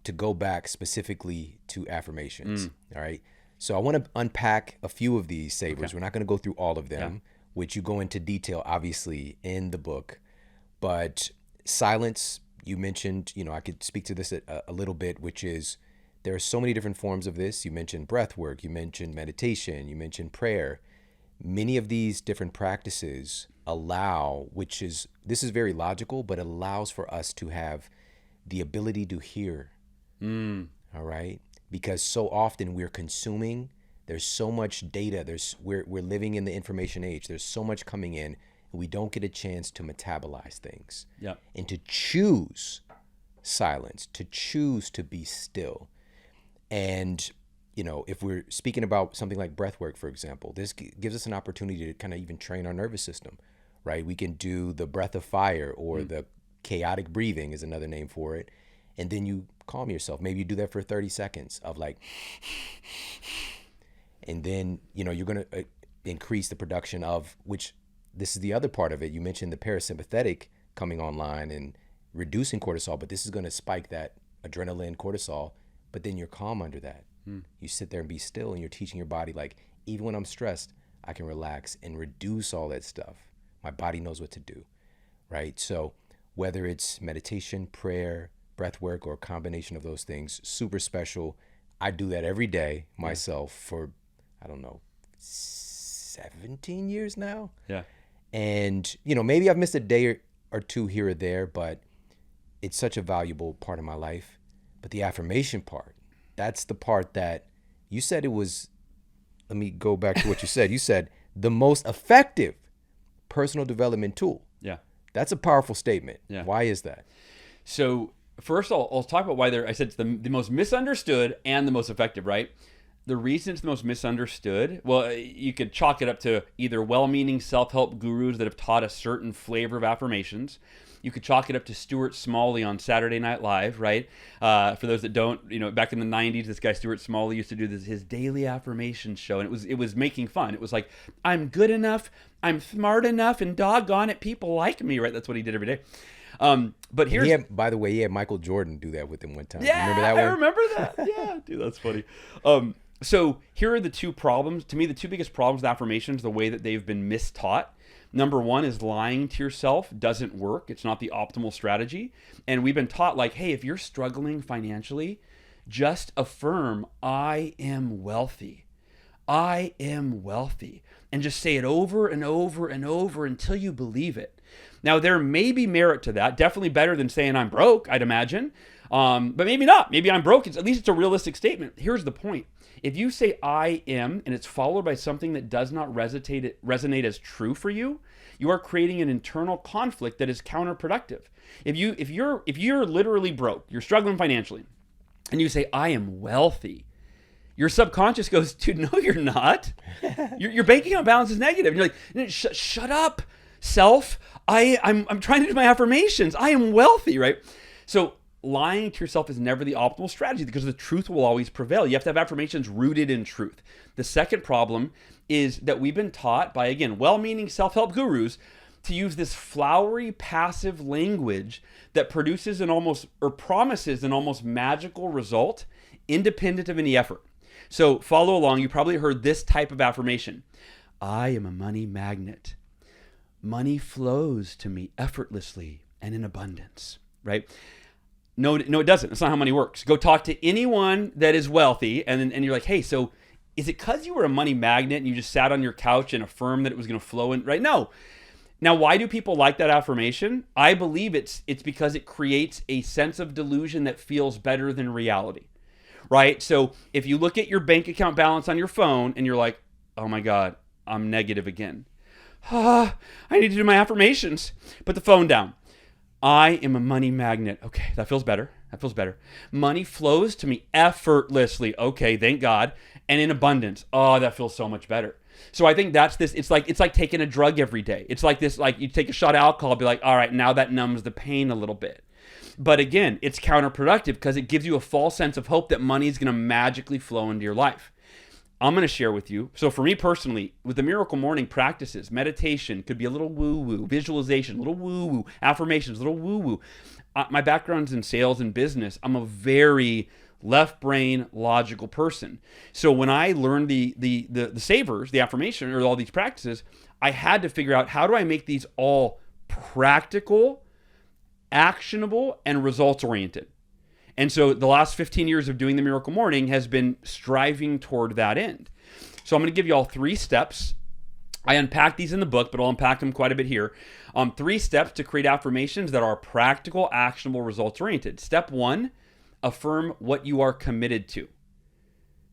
to go back specifically to affirmations. All right. So I want to unpack a few of these savers. Okay. We're not going to go through all of them, which you go into detail, obviously, in the book. But silence, you mentioned, I could speak to this a little bit, which is there are so many different forms of this. You mentioned breath work, you mentioned meditation, you mentioned prayer. Many of these different practices allow, this is very logical, but it allows for us to have the ability to hear. All right? Because so often we're consuming, there's so much data, we're living in the information age. There's so much coming in. We don't get a chance to metabolize things and to choose silence, to choose to be still. And, if we're speaking about something like breath work, for example, this gives us an opportunity to kind of even train our nervous system, right? We can do the breath of fire or the chaotic breathing is another name for it. And then you calm yourself. Maybe you do that for 30 seconds of like, and then, you're going to increase the production of which. This is the other part of it. You mentioned the parasympathetic coming online and reducing cortisol, but this is going to spike that adrenaline, cortisol, but then you're calm under that. You sit there and be still, and you're teaching your body, like, even when I'm stressed, I can relax and reduce all that stuff. My body knows what to do, right? So whether it's meditation, prayer, breath work, or a combination of those things, super special. I do that every day myself for, 17 years now. Yeah. And, maybe I've missed a day or two here or there, but it's such a valuable part of my life. But the affirmation part, that's the part that you said it was, let me go back to what you said. You said the most effective personal development tool. Yeah. That's a powerful statement. Yeah. Why is that? So first I'll talk about why I said it's the most misunderstood and the most effective, right? The reason it's the most misunderstood, well, you could chalk it up to either well-meaning self-help gurus that have taught a certain flavor of affirmations. You could chalk it up to Stuart Smalley on Saturday Night Live, right? For those that don't, back in the 90s, this guy Stuart Smalley used to do his daily affirmations show, and it was making fun. It was like, I'm good enough, I'm smart enough, and doggone it, people like me, right? That's what he did every day. But here's... by the way, he had Michael Jordan do that with him one time. Yeah, remember that one? I remember that. Yeah, dude, that's funny. So here are the two problems. To me, the two biggest problems with affirmations, the way that they've been mistaught. Number one is lying to yourself doesn't work. It's not the optimal strategy. And we've been taught like, hey, if you're struggling financially, just affirm, I am wealthy. I am wealthy. And just say it over and over and over until you believe it. Now, there may be merit to that. Definitely better than saying I'm broke, I'd imagine. But maybe not. Maybe I'm broke. At least it's a realistic statement. Here's the point. If you say I am, and it's followed by something that does not resonate as true for you, you are creating an internal conflict that is counterproductive. If you're literally broke, you're struggling financially, and you say I am wealthy, your subconscious goes, dude, no, you're not. Your bank account balance is negative. And you're like, shut up, self. I'm trying to do my affirmations. I am wealthy, right? So lying to yourself is never the optimal strategy because the truth will always prevail. You have to have affirmations rooted in truth. The second problem is that we've been taught by, again, well-meaning self-help gurus to use this flowery, passive language that produces promises an almost magical result independent of any effort. So follow along. You probably heard this type of affirmation. I am a money magnet. money flows to me effortlessly and in abundance, right? No, it doesn't. That's not how money works. Go talk to anyone that is wealthy, and you're like, hey, so is it because you were a money magnet and you just sat on your couch and affirmed that it was going to flow in? Right? No. Now, why do people like that affirmation? I believe it's because it creates a sense of delusion that feels better than reality, right? So if you look at your bank account balance on your phone and you're like, oh my God, I'm negative again. I need to do my affirmations. Put the phone down. I am a money magnet. Okay, that feels better. That feels better. Money flows to me effortlessly. Okay, thank God. And in abundance. Oh, that feels so much better. So I think that's this. It's like taking a drug every day. It's like this, like you take a shot of alcohol, be like, all right, now that numbs the pain a little bit. But again, it's counterproductive because it gives you a false sense of hope that money is going to magically flow into your life. I'm going to share with you. So for me personally, with the Miracle Morning practices, meditation could be a little woo-woo, visualization, a little woo-woo, affirmations, a little woo-woo. My background's in sales and business. I'm a very left brain logical person. So when I learned the savers, the affirmation, or all these practices, I had to figure out, how do I make these all practical, actionable, and results oriented? And so the last 15 years of doing the Miracle Morning has been striving toward that end. So I'm going to give you all 3 steps. I unpack these in the book, but I'll unpack them quite a bit here. 3 steps to create affirmations that are practical, actionable, results oriented. Step 1, affirm what you are committed to.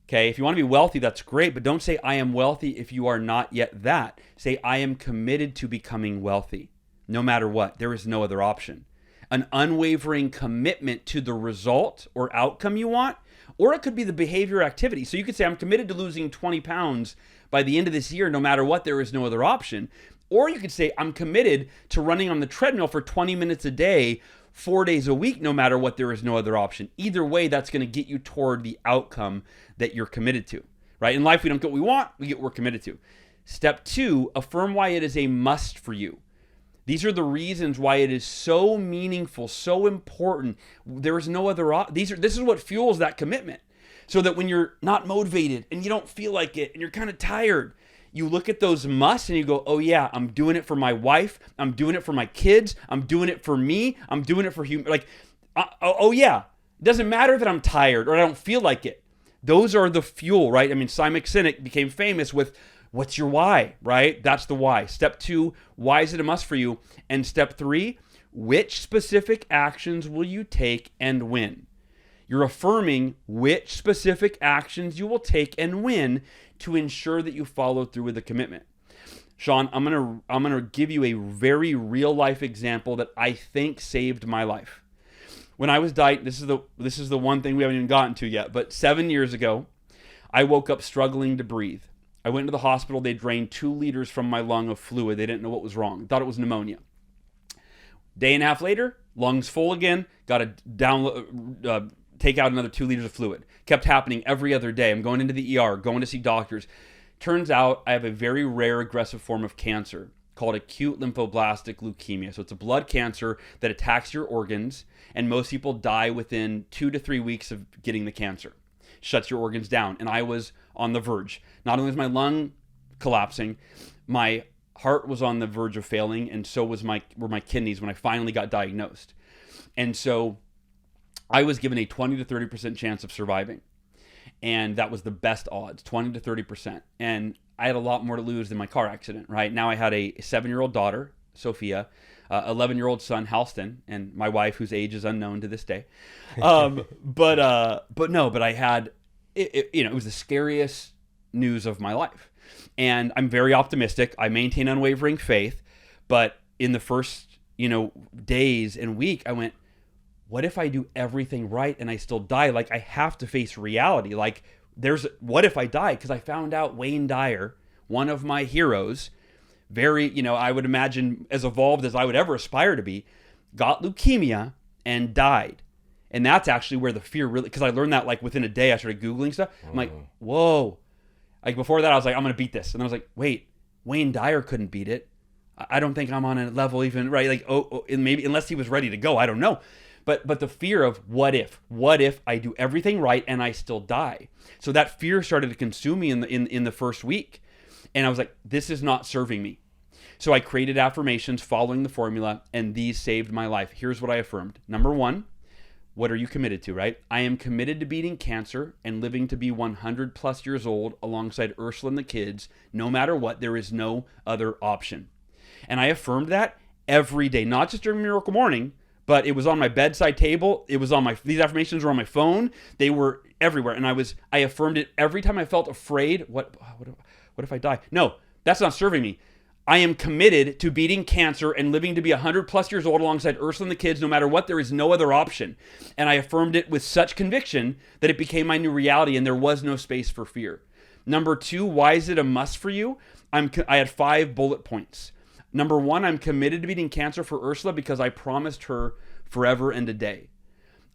Okay, if you want to be wealthy, that's great, but don't say I am wealthy if you are not yet that. Say I am committed to becoming wealthy. No matter what, there is no other option. An unwavering commitment to the result or outcome you want, or it could be the behavior or activity. So you could say I'm committed to losing 20 pounds by the end of this year, no matter what, there is no other option. Or you could say I'm committed to running on the treadmill for 20 minutes a day, 4 days a week, no matter what, there is no other option. Either way, that's going to get you toward the outcome that you're committed to, right? In life, we don't get what we want, we get what we're committed to. Step 2, affirm why it is a must for you. These are the reasons why it is so meaningful, so important. There is no other this is what fuels that commitment. So that when you're not motivated and you don't feel like it and you're kind of tired, you look at those musts and you go, oh yeah, I'm doing it for my wife. I'm doing it for my kids. I'm doing it for me. I'm doing it for human. Like, oh yeah, it doesn't matter that I'm tired or I don't feel like it. Those are the fuel, right? I mean, Simon Sinek became famous with, what's your why, right? That's the why. Step 2, why is it a must for you? And step 3, which specific actions will you take and when? You're affirming which specific actions you will take and when to ensure that you follow through with the commitment. Shawn, I'm gonna give you a very real life example that I think saved my life. When I was diagnosed, this is the one thing we haven't even gotten to yet, but 7 years ago, I woke up struggling to breathe. I went to the hospital. They drained 2 liters from my lung of fluid. They didn't know what was wrong. Thought it was pneumonia. Day and a half later, lungs full again. Got to take out another 2 liters of fluid. Kept happening every other day. I'm going into the ER, going to see doctors. Turns out I have a very rare aggressive form of cancer called acute lymphoblastic leukemia. So it's a blood cancer that attacks your organs, and most people die within 2 to 3 weeks of getting the cancer. Shuts your organs down. And I was on the verge. Not only was my lung collapsing, my heart was on the verge of failing, and so were my kidneys when I finally got diagnosed. And so I was given a 20 to 30% chance of surviving. And that was the best odds, 20 to 30%. And I had a lot more to lose than my car accident, right? Now I had a 7-year-old daughter, Sophia, 11-year-old son, Halston, and my wife, whose age is unknown to this day. But I had, it was the scariest news of my life. And I'm very optimistic. I maintain unwavering faith. But in the first, days and week, I went, what if I do everything right and I still die? Like, I have to face reality. Like, what if I die? Because I found out Wayne Dyer, one of my heroes, very, I would imagine as evolved as I would ever aspire to be, got leukemia and died. And that's actually where the fear really, because I learned that like within a day. I started Googling stuff. I'm like, whoa. Like before that, I was like, I'm going to beat this. And I was like, wait, Wayne Dyer couldn't beat it. I don't think I'm on a level even, right? Like, and maybe unless he was ready to go, I don't know. But the fear of what if I do everything right and I still die? So that fear started to consume me in the first week. And I was like, this is not serving me. So I created affirmations following the formula, and these saved my life. Here's what I affirmed. Number one, what are you committed to, right? I am committed to beating cancer and living to be 100 plus years old alongside Ursula and the kids. No matter what, there is no other option. And I affirmed that every day, not just during Miracle Morning, but it was on my bedside table. It was on these affirmations were on my phone. They were everywhere. And I affirmed it every time I felt afraid. What if I die? No, that's not serving me. I am committed to beating cancer and living to be 100 plus years old alongside Ursula and the kids. No matter what, there is no other option. And I affirmed it with such conviction that it became my new reality, and there was no space for fear. Number two, why is it a must for you? I had 5 bullet points. Number one, I'm committed to beating cancer for Ursula because I promised her forever and a day.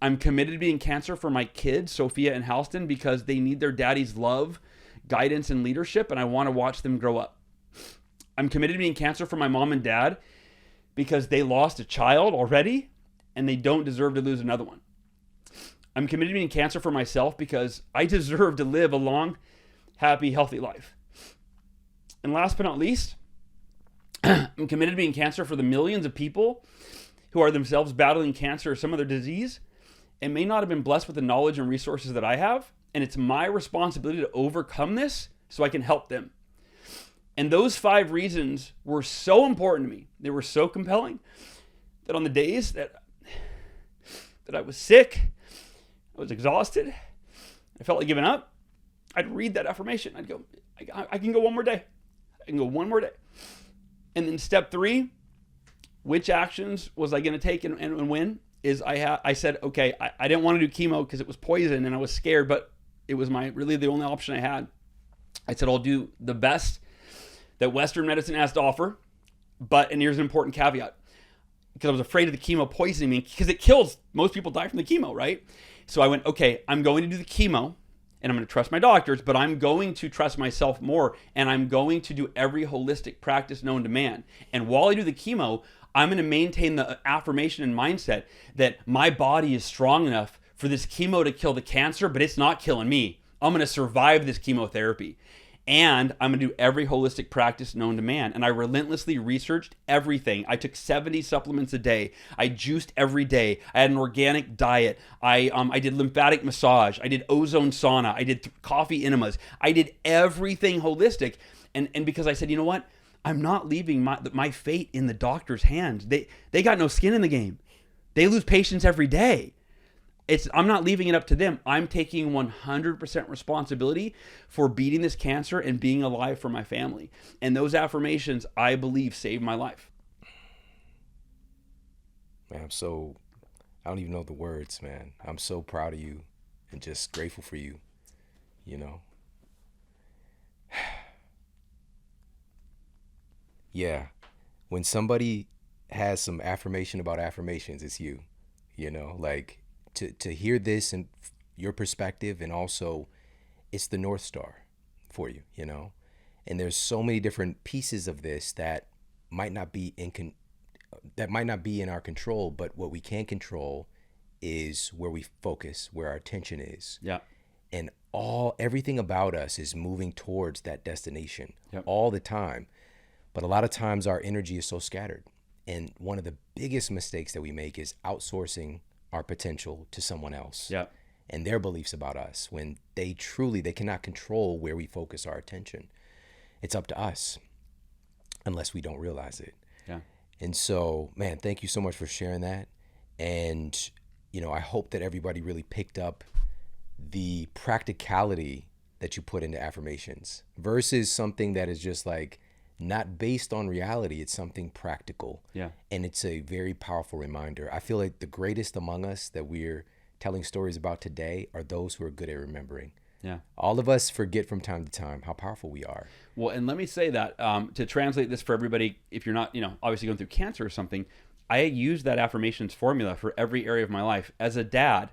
I'm committed to beating cancer for my kids, Sophia and Halston, because they need their daddy's love, guidance, and leadership, and I want to watch them grow up. I'm committed to beating cancer for my mom and dad because they lost a child already and they don't deserve to lose another one. I'm committed to beating cancer for myself because I deserve to live a long, happy, healthy life. And last but not least, I'm committed to beating cancer for the millions of people who are themselves battling cancer or some other disease and may not have been blessed with the knowledge and resources that I have. And it's my responsibility to overcome this so I can help them. And those 5 reasons were so important to me. They were so compelling that on the days that I was sick, I was exhausted, I felt like giving up, I'd read that affirmation. I'd go, I can go one more day. I can go one more day. And then step 3, which actions was I going to take and when? Is I said, okay, I didn't want to do chemo because it was poison and I was scared, but it was really the only option I had. I said, I'll do the best that Western medicine has to offer, and here's an important caveat, because I was afraid of the chemo poisoning me, because it kills, most people die from the chemo, right? So I went, okay, I'm going to do the chemo, and I'm going to trust my doctors, but I'm going to trust myself more, and I'm going to do every holistic practice known to man. And while I do the chemo, I'm going to maintain the affirmation and mindset that my body is strong enough for this chemo to kill the cancer, but it's not killing me. I'm going to survive this chemotherapy. And I'm going to do every holistic practice known to man. And I relentlessly researched everything. I took 70 supplements a day. I juiced every day. I had an organic diet. I did lymphatic massage. I did ozone sauna. I did coffee enemas. I did everything holistic. And because I said, you know what? I'm not leaving my fate in the doctor's hands. They got no skin in the game. They lose patients every day. I'm not leaving it up to them. I'm taking 100% responsibility for beating this cancer and being alive for my family. And those affirmations, I believe, saved my life. Man, I don't even know the words, man. I'm so proud of you and just grateful for you, you know. Yeah, when somebody has some affirmation about affirmations, it's you, you know, like to hear this and your perspective, and also it's the North Star for you, you know, and there's so many different pieces of this that might not be in our control, but what we can control is where we focus, where our attention is. Yeah. And everything about us is moving towards that destination. Yep. All the time. But a lot of times our energy is so scattered. And one of the biggest mistakes that we make is outsourcing our potential to someone else. Yeah. And their beliefs about us, when they cannot control where we focus our attention. It's up to us unless we don't realize it. Yeah. And so, man, thank you so much for sharing that. And, you know, I hope that everybody really picked up the practicality that you put into affirmations versus something that is just like not based on reality. It's something practical. Yeah. And it's a very powerful reminder. I feel like the greatest among us that we're telling stories about today are those who are good at remembering. Yeah. All of us forget from time to time how powerful we are. Well, and let me say that to translate this for everybody, if you're not, obviously going through cancer or something, I use that affirmations formula for every area of my life. As a dad,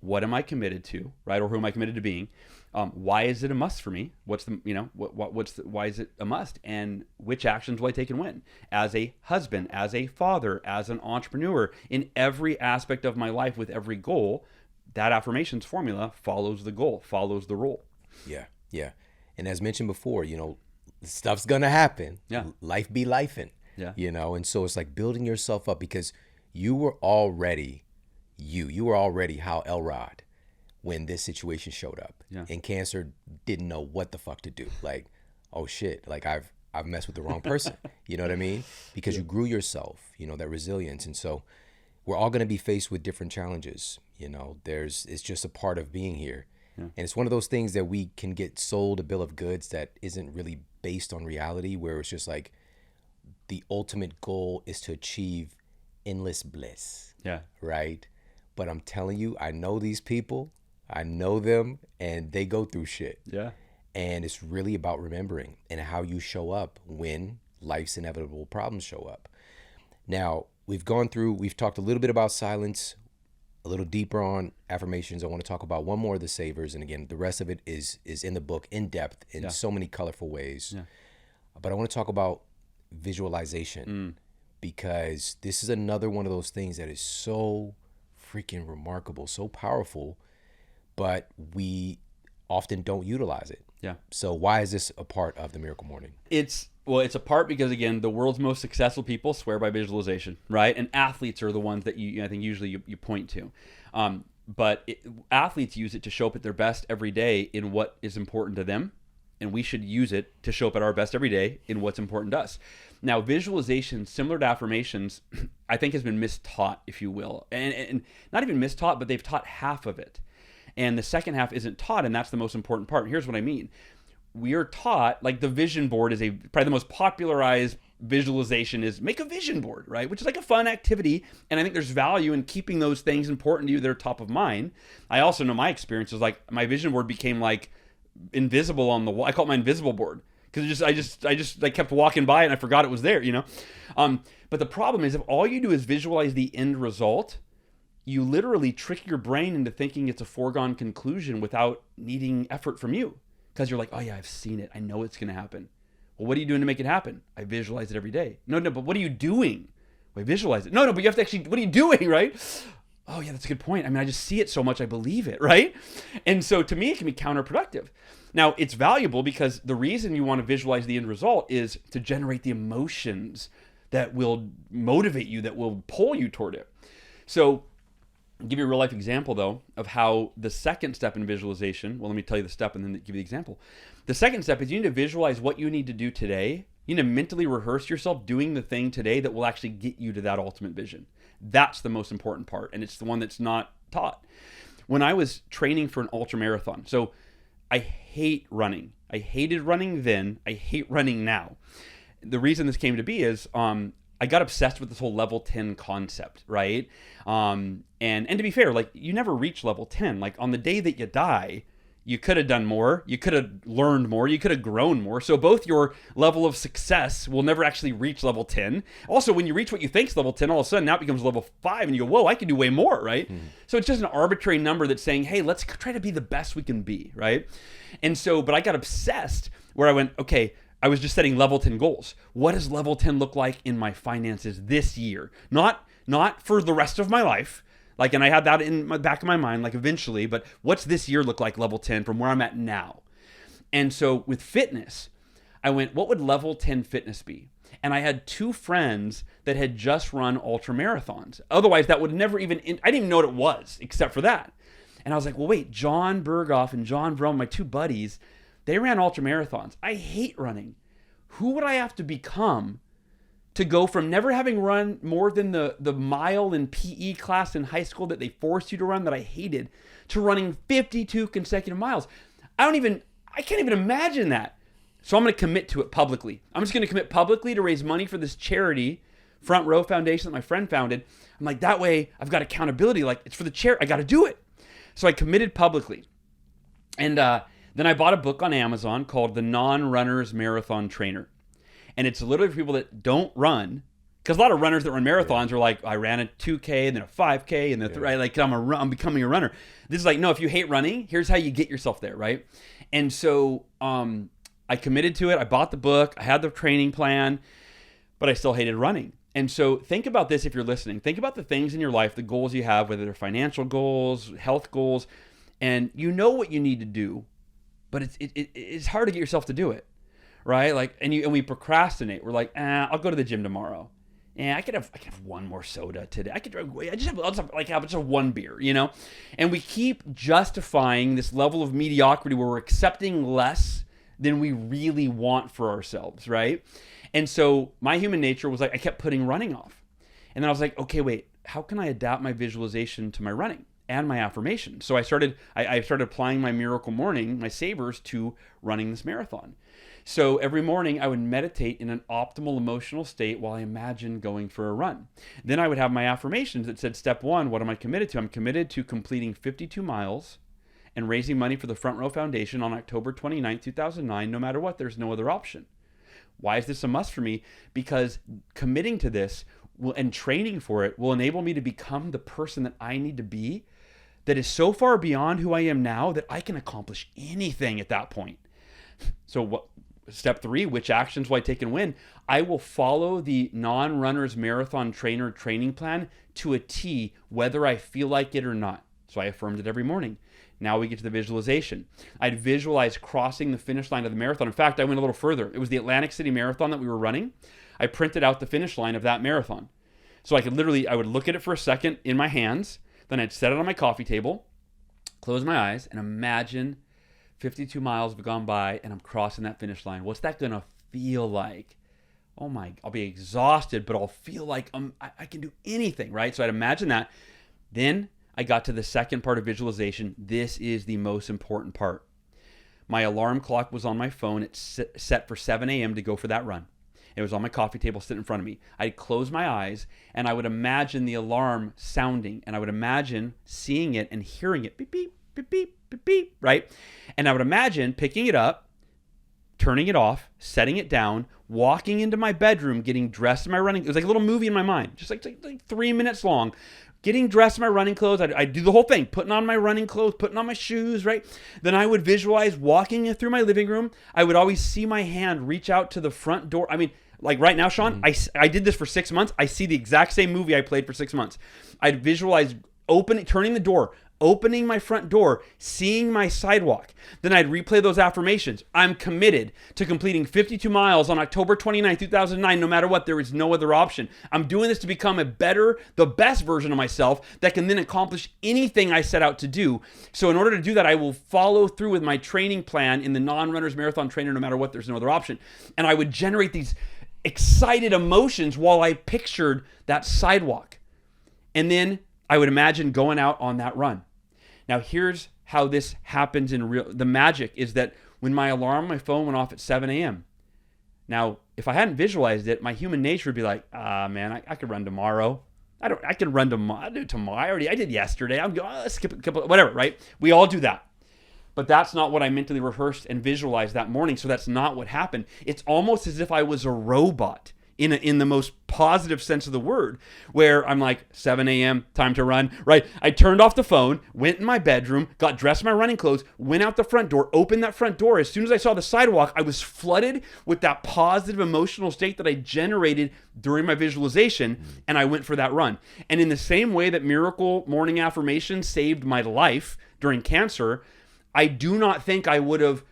what am I committed to, right? Or who am I committed to being? Why is it a must for me? Why is it a must? And which actions will I take and when? As a husband, as a father, as an entrepreneur, in every aspect of my life with every goal, that affirmations formula follows the goal, follows the role. Yeah, yeah. And as mentioned before, stuff's gonna happen. Yeah. Life be lifing. Yeah. You know, and so it's like building yourself up because you were already you were already how Elrod when this situation showed up. Yeah. And cancer didn't know what the fuck to do. Like, oh shit, like I've messed with the wrong person. You know what I mean? Because you grew yourself, you know, that resilience. And so we're all gonna be faced with different challenges. You know, it's just a part of being here. Yeah. And it's one of those things that we can get sold a bill of goods that isn't really based on reality, where it's just like the ultimate goal is to achieve endless bliss. Yeah. Right? But I'm telling you, I know these people, I know them, and they go through shit. Yeah. And it's really about remembering and how you show up when life's inevitable problems show up. Now, we've talked a little bit about silence, a little deeper on affirmations. I want to talk about one more of the savers. And again, the rest of it is in the book in depth in so many colorful ways. Yeah. But I want to talk about visualization because this is another one of those things that is so freaking remarkable, so powerful, but we often don't utilize it. Yeah. So why is this a part of the Miracle Morning? It's a part because, again, the world's most successful people swear by visualization, right? And athletes are the ones that I think usually you point to. But athletes use it to show up at their best every day in what is important to them. And we should use it to show up at our best every day in what's important to us. Now, visualization, similar to affirmations, I think has been mistaught, if you will. And not even mistaught, but they've taught half of it. And the second half isn't taught, and that's the most important part. And here's what I mean. We are taught, like the vision board is probably the most popularized visualization is make a vision board, right? Which is like a fun activity. And I think there's value in keeping those things important to you that are top of mind. I also know my experience is like my vision board became like invisible on the wall. I call it my invisible board because I just like kept walking by and I forgot it was there, you know? But the problem is if all you do is visualize the end result, you literally trick your brain into thinking it's a foregone conclusion without needing effort from you. Because you're like, oh yeah, I've seen it. I know it's going to happen. Well, what are you doing to make it happen? I visualize it every day. No, but what are you doing? Well, I visualize it. No, but you have to actually, what are you doing, right? Oh yeah, that's a good point. I mean, I just see it so much, I believe it, right? And so to me, it can be counterproductive. Now, it's valuable because the reason you want to visualize the end result is to generate the emotions that will motivate you, that will pull you toward it. So I'll give you a real life example, though, of how the second step in visualization, well, let me tell you the step and then give you the example. The second step is you need to visualize what you need to do today. You need to mentally rehearse yourself doing the thing today that will actually get you to that ultimate vision. That's the most important part, and it's the one that's not taught. When I was training for an ultra marathon, so I hate running. I hated running then. I hate running now. The reason this came to be is I got obsessed with this whole level 10 concept, right? And to be fair, like you never reach level 10. Like on the day that you die, you could have done more, you could have learned more, you could have grown more. So both your level of success will never actually reach level 10. Also, when you reach what you think is level 10, all of a sudden now it becomes level 5 and you go, whoa, I can do way more, right? So it's just an arbitrary number that's saying, hey, let's try to be the best we can be, right? And so, but I got obsessed where I went, okay, I was just setting level 10 goals. What does level 10 look like in my finances this year? Not for the rest of my life. Like, and I had that in the back of my mind, like eventually, but what's this year look like level 10 from where I'm at now? And so with fitness, I went, what would level 10 fitness be? And I had two friends that had just run ultra marathons. Otherwise, that would never even, I didn't even know what it was except for that. And I was like, well, wait, John Berghoff and John Vrome, my two buddies, they ran ultra marathons. I hate running. Who would I have to become to go from never having run more than the mile in PE class in high school that they forced you to run that I hated, to running 52 consecutive miles? I can't even imagine that. So I'm going to commit to it publicly. I'm just going to commit publicly to raise money for this charity, Front Row Foundation, that my friend founded. I'm like, that way I've got accountability. Like, it's for the charity. I got to do it. So I committed publicly. And then I bought a book on Amazon called The Non-Runner's Marathon Trainer. And it's literally for people that don't run. Because a lot of runners that run marathons are like, I ran a 2K and then a 5K and then right, like I'm becoming a runner. This is like, no, if you hate running, here's how you get yourself there, right? And so I committed to it. I bought the book. I had the training plan, but I still hated running. And so think about this if you're listening. Think about the things in your life, the goals you have, whether they're financial goals, health goals, and you know what you need to do, but it's hard to get yourself to do it. right? Like, and we procrastinate. We're like, I'll go to the gym tomorrow. Yeah, I could have one more soda today. I'll just have one beer, And we keep justifying this level of mediocrity where we're accepting less than we really want for ourselves, right? And so my human nature was like, I kept putting running off. And then I was like, okay, wait, how can I adapt my visualization to my running and my affirmation? So I started applying my miracle morning, my savers, to running this marathon. So every morning I would meditate in an optimal emotional state while I imagined going for a run. Then I would have my affirmations that said, step 1, what am I committed to? I'm committed to completing 52 miles and raising money for the Front Row Foundation on October 29, 2009, no matter what. There's no other option. Why is this a must for me? Because committing to this and training for it will enable me to become the person that I need to be, that is so far beyond who I am now that I can accomplish anything at that point. So step 3, which actions will I take and when? I will follow the non-runner's marathon trainer training plan to a T, whether I feel like it or not. So I affirmed it every morning. Now we get to the visualization. I'd visualize crossing the finish line of the marathon. In fact, I went a little further. It was the Atlantic City Marathon that we were running. I printed out the finish line of that marathon. So I would look at it for a second in my hands, then I'd set it on my coffee table, close my eyes, and imagine 52 miles have gone by and I'm crossing that finish line. What's that going to feel like? I'll be exhausted, but I'll feel like I can do anything, right? So I'd imagine that. Then I got to the second part of visualization. This is the most important part. My alarm clock was on my phone. It's set for 7 a.m. to go for that run. It was on my coffee table sitting in front of me. I'd close my eyes and I would imagine the alarm sounding, and I would imagine seeing it and hearing it beep, beep, beep, beep, beep, beep, right? And I would imagine picking it up, turning it off, setting it down, walking into my bedroom, getting dressed in my running. It was like a little movie in my mind, just like 3 minutes long. Getting dressed in my running clothes. I'd do the whole thing, putting on my running clothes, putting on my shoes, right? Then I would visualize walking through my living room. I would always see my hand reach out to the front door. I mean, like right now, Shawn, I did this for 6 months. I see the exact same movie I played for 6 months. I'd visualize turning the door, opening my front door, seeing my sidewalk. Then I'd replay those affirmations. I'm committed to completing 52 miles on October 29, 2009, no matter what. There is no other option. I'm doing this to become the best version of myself that can then accomplish anything I set out to do. So in order to do that, I will follow through with my training plan in the non-runner's marathon trainer, no matter what. There's no other option. And I would generate these excited emotions while I pictured that sidewalk. And then I would imagine going out on that run. Now, here's how this happens in real. The magic is that when my alarm on my phone went off at 7 a.m. Now, if I hadn't visualized it, my human nature would be like, man, I could run tomorrow. I can run tomorrow. I do tomorrow. I did yesterday. I'm going, skip a couple, whatever, right? We all do that. But that's not what I mentally rehearsed and visualized that morning. So that's not what happened. It's almost as if I was a robot in the most positive sense of the word, where I'm like, 7 a.m., time to run, right? I turned off the phone, went in my bedroom, got dressed in my running clothes, went out the front door, opened that front door. As soon as I saw the sidewalk, I was flooded with that positive emotional state that I generated during my visualization, and I went for that run. And in the same way that Miracle Morning Affirmation saved my life during cancer, I do not think I would have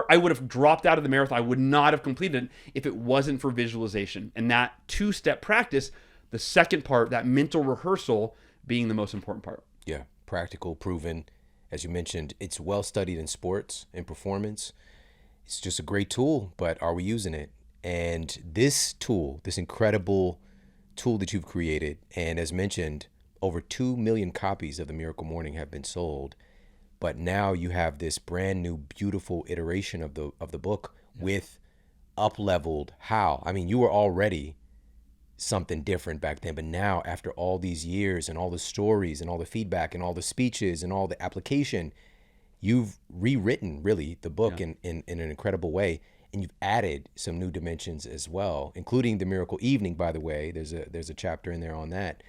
I would have dropped out of the marathon. I would not have completed it if it wasn't for visualization. And that 2-step practice, the second part, that mental rehearsal, being the most important part. Yeah, practical, proven. As you mentioned, it's well studied in sports and performance. It's just a great tool, but are we using it? And this tool, this incredible tool that you've created, and as mentioned, over 2 million copies of the Miracle Morning have been sold. But now you have this brand new, beautiful iteration of the book with up-leveled how. I mean, you were already something different back then, but now after all these years and all the stories and all the feedback and all the speeches and all the application, you've rewritten really the book in an incredible way, and you've added some new dimensions as well, including the Miracle Evening. By the way, there's a chapter in there on that.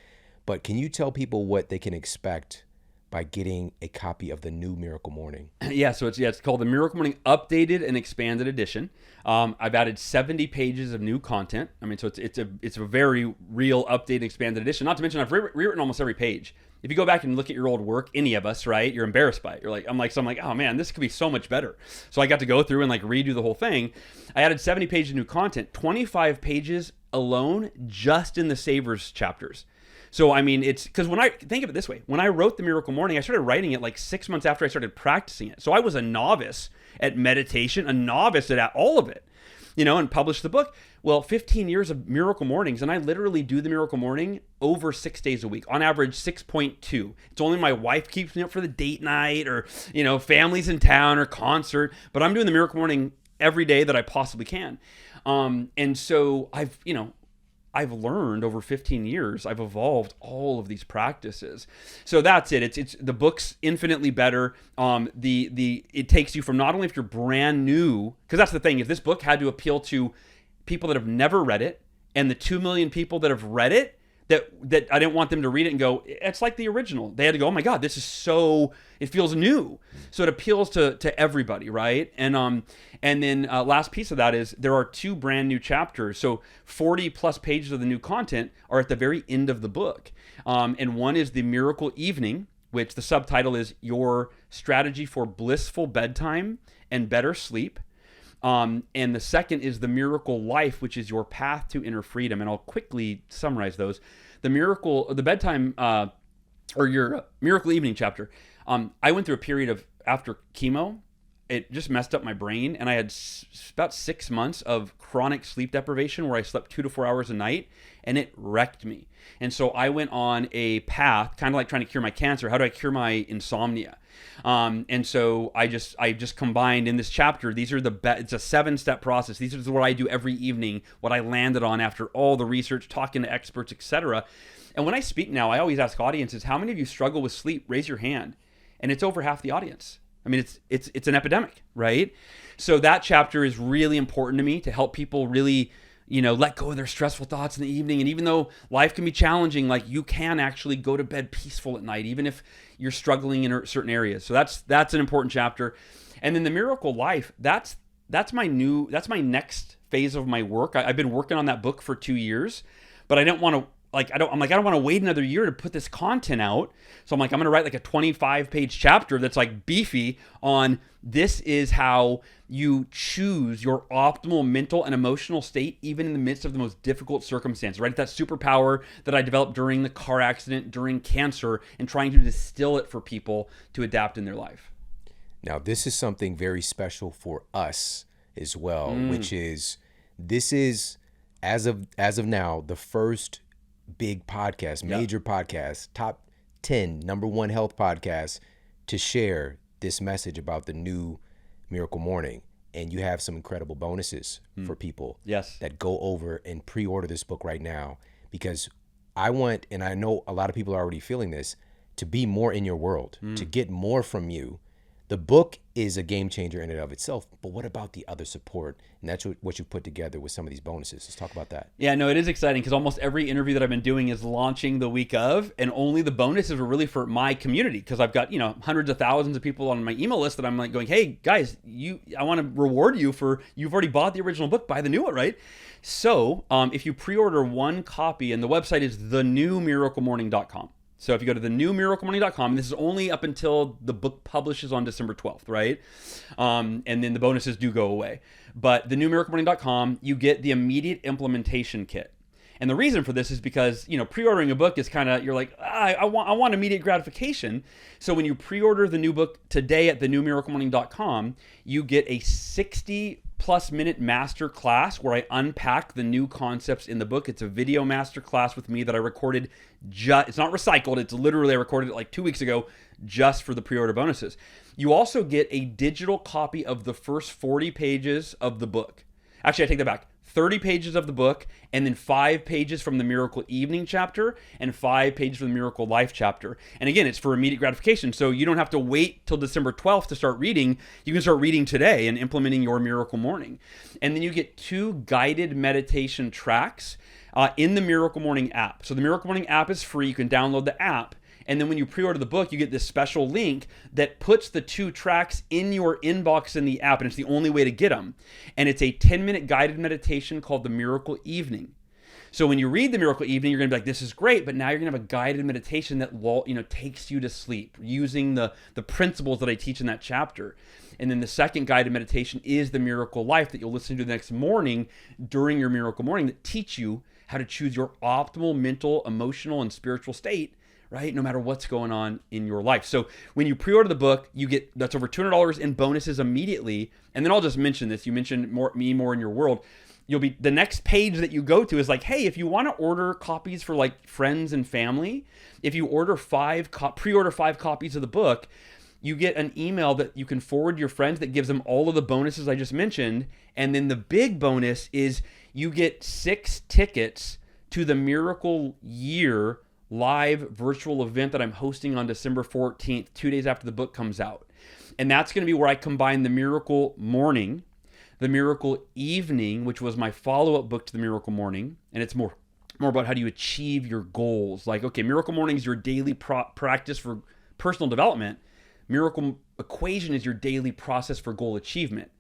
But can you tell people what they can expect by getting a copy of the new Miracle Morning? Yeah, so it's called the Miracle Morning Updated and Expanded Edition. I've added 70 pages of new content. I mean, so it's a very real updated, expanded edition. Not to mention, I've rewritten almost every page. If you go back and look at your old work, any of us, right, you're embarrassed by it. I'm like, oh man, this could be so much better. So I got to go through and like redo the whole thing. I added 70 pages of new content, 25 pages alone just in the Savers chapters. So, I mean, it's because when I think of it this way, when I wrote the Miracle Morning, I started writing it like 6 months after I started practicing it. So I was a novice at meditation, a novice at all of it, and published the book. Well, 15 years of Miracle Mornings, and I literally do the Miracle Morning over 6 days a week, on average 6.2. It's only my wife keeps me up for the date night or, families in town or concert, but I'm doing the Miracle Morning every day that I possibly can. And so I've learned over 15 years, I've evolved all of these practices. So that's it. It's the book's infinitely better. It takes you from not only if you're brand new, because that's the thing, if this book had to appeal to people that have never read it and the 2 million people that have read it, that I didn't want them to read it and go, it's like the original. They had to go, oh my God, this is so, it feels new. So it appeals to everybody, right? And then last piece of that is there are 2 brand new chapters. So 40 plus pages of the new content are at the very end of the book. And one is the Miracle Evening, which the subtitle is Your Strategy for Blissful Bedtime and Better Sleep. And the second is the Miracle Life, which is your path to inner freedom. And I'll quickly summarize those. The bedtime, or your Miracle Evening chapter. I went through a period of, after chemo, it just messed up my brain. And I had about 6 months of chronic sleep deprivation where I slept 2 to 4 hours a night, and it wrecked me. And so I went on a path, kind of like trying to cure my cancer. How do I cure my insomnia? And so I just combined in this chapter, it's a 7-step process. These are what I do every evening, what I landed on after all the research, talking to experts, etc. And when I speak now, I always ask audiences, how many of you struggle with sleep? Raise your hand. And it's over half the audience. I mean, it's an epidemic, right? So that chapter is really important to me to help people really, let go of their stressful thoughts in the evening. And even though life can be challenging, like you can actually go to bed peaceful at night, even if you're struggling in certain areas. So that's an important chapter. And then the Miracle Life, that's my next phase of my work. I've been working on that book for 2 years, but I don't want to, I don't want to wait another year to put this content out. So I'm going to write like a 25-page chapter that's like beefy on this is how you choose your optimal mental and emotional state, even in the midst of the most difficult circumstances, right? That superpower that I developed during the car accident, during cancer, and trying to distill it for people to adapt in their life. Now, this is something very special for us as well, which is, this is, as of now, the first big podcast, major podcast, top 10, number 1 health podcast to share this message about the new Miracle Morning. And you have some incredible bonuses for people that go over and pre-order this book right now, because I want, and I know a lot of people are already feeling this, to be more in your world, to get more from you. The book is a game changer in and of itself, but what about the other support? And that's what you put together with some of these bonuses. Let's talk about that. Yeah, no, it is exciting because almost every interview that I've been doing is launching the week of, and only the bonuses are really for my community, because I've got, hundreds of thousands of people on my email list that I'm like going, hey guys, I want to reward you for, you've already bought the original book, buy the new one, right? So if you pre-order 1 copy, and the website is thenewmiraclemorning.com. So if you go to thenewmiraclemorning.com, and this is only up until the book publishes on December 12th, right? And then the bonuses do go away. But thenewmiraclemorning.com, you get the immediate implementation kit. And the reason for this is because, pre-ordering a book is kind of, you're like, I want immediate gratification. So when you pre-order the new book today at thenewmiraclemorning.com, you get a 60+ minute master class where I unpack the new concepts in the book. It's a video master class with me that I recorded. It's not recycled. It's literally, I recorded it like 2 weeks ago just for the pre-order bonuses. You also get a digital copy of the first 40 pages of the book. Actually, I take that back. 30 pages of the book, and then 5 pages from the Miracle Evening chapter, and 5 pages from the Miracle Life chapter. And again, it's for immediate gratification. So you don't have to wait till December 12th to start reading. You can start reading today and implementing your Miracle Morning. And then you get 2 guided meditation tracks in the Miracle Morning app. So the Miracle Morning app is free. You can download the app. And then when you pre-order the book, you get this special link that puts the 2 tracks in your inbox in the app, and it's the only way to get them. And it's a 10-minute guided meditation called the Miracle Evening. So when you read the Miracle Evening, you're going to be like, this is great, but now you're going to have a guided meditation that takes you to sleep using the principles that I teach in that chapter. And then the second guided meditation is the Miracle Life that you'll listen to the next morning during your Miracle Morning that teach you how to choose your optimal mental, emotional, and spiritual state, right? No matter what's going on in your life. So when you pre-order the book, you get, that's over $200 in bonuses immediately. And then I'll just mention this. You mentioned me more in your world. The next page that you go to is like, hey, if you want to order copies for like friends and family, if you order pre-order 5 copies of the book, you get an email that you can forward your friends that gives them all of the bonuses I just mentioned. And then the big bonus is you get 6 tickets to the Miracle Year live virtual event that I'm hosting on December 14th, 2 days after the book comes out. And that's going to be where I combine the Miracle Morning, the Miracle Evening, which was my follow-up book to the Miracle Morning, and it's more about how do you achieve your goals. Like, okay, Miracle Morning is your daily practice for personal development. Miracle Equation is your daily process for goal achievement.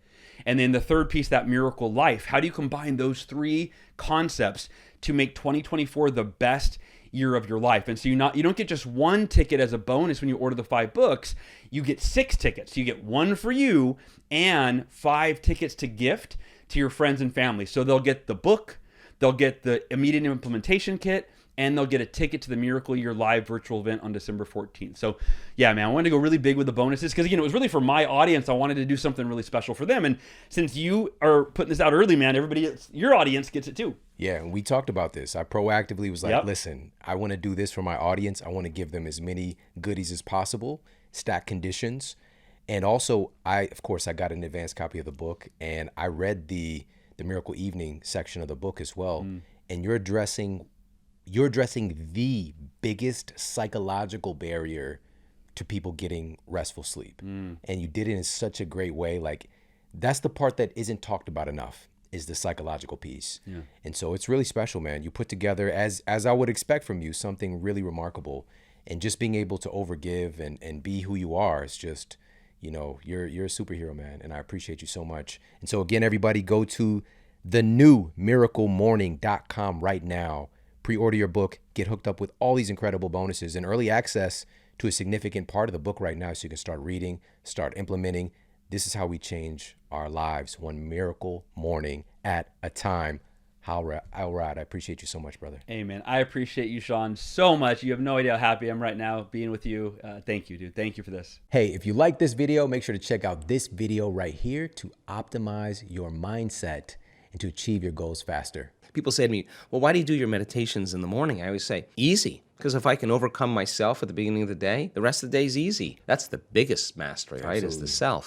And then the third piece, that Miracle Life. How do you combine those 3 concepts to make 2024 the best year of your life? And so you don't get just 1 ticket as a bonus when you order the 5 books. You get 6 tickets. You get 1 for you and 5 tickets to gift to your friends and family. So they'll get the book, they'll get the immediate implementation kit, and they'll get a ticket to the Miracle Year live virtual event on December 14th. So yeah, man, I wanted to go really big with the bonuses because, again, it was really for my audience. I wanted to do something really special for them. And since you are putting this out early, man, your audience gets it too. Yeah, and we talked about this. I proactively was like, listen, I want to do this for my audience. I want to give them as many goodies as possible, stack conditions. And also, of course, I got an advanced copy of the book, and I read the Miracle Evening section of the book as well. And you're addressing the biggest psychological barrier to people getting restful sleep. And you did it in such a great way. Like, that's the part that isn't talked about enough, is the psychological piece. Yeah. And so it's really special, man. You put together, as I would expect from you, something really remarkable. And just being able to overgive and be who you are is just, you're a superhero, man. And I appreciate you so much. And so again, everybody, go to thenewmiraclemorning.com right now. Pre-order your book, get hooked up with all these incredible bonuses and early access to a significant part of the book right now so you can start reading, start implementing. This is how we change our lives, one miracle morning at a time. Elrod, I appreciate you so much, brother. Amen. I appreciate you, Shawn, so much. You have no idea how happy I'm right now being with you. Thank you, dude. Thank you for this. Hey, if you like this video, make sure to check out this video right here to optimize your mindset and to achieve your goals faster. People say to me, well, why do you do your meditations in the morning? I always say, easy. Because if I can overcome myself at the beginning of the day, the rest of the day is easy. That's the biggest mastery, right? Absolutely. Is the self.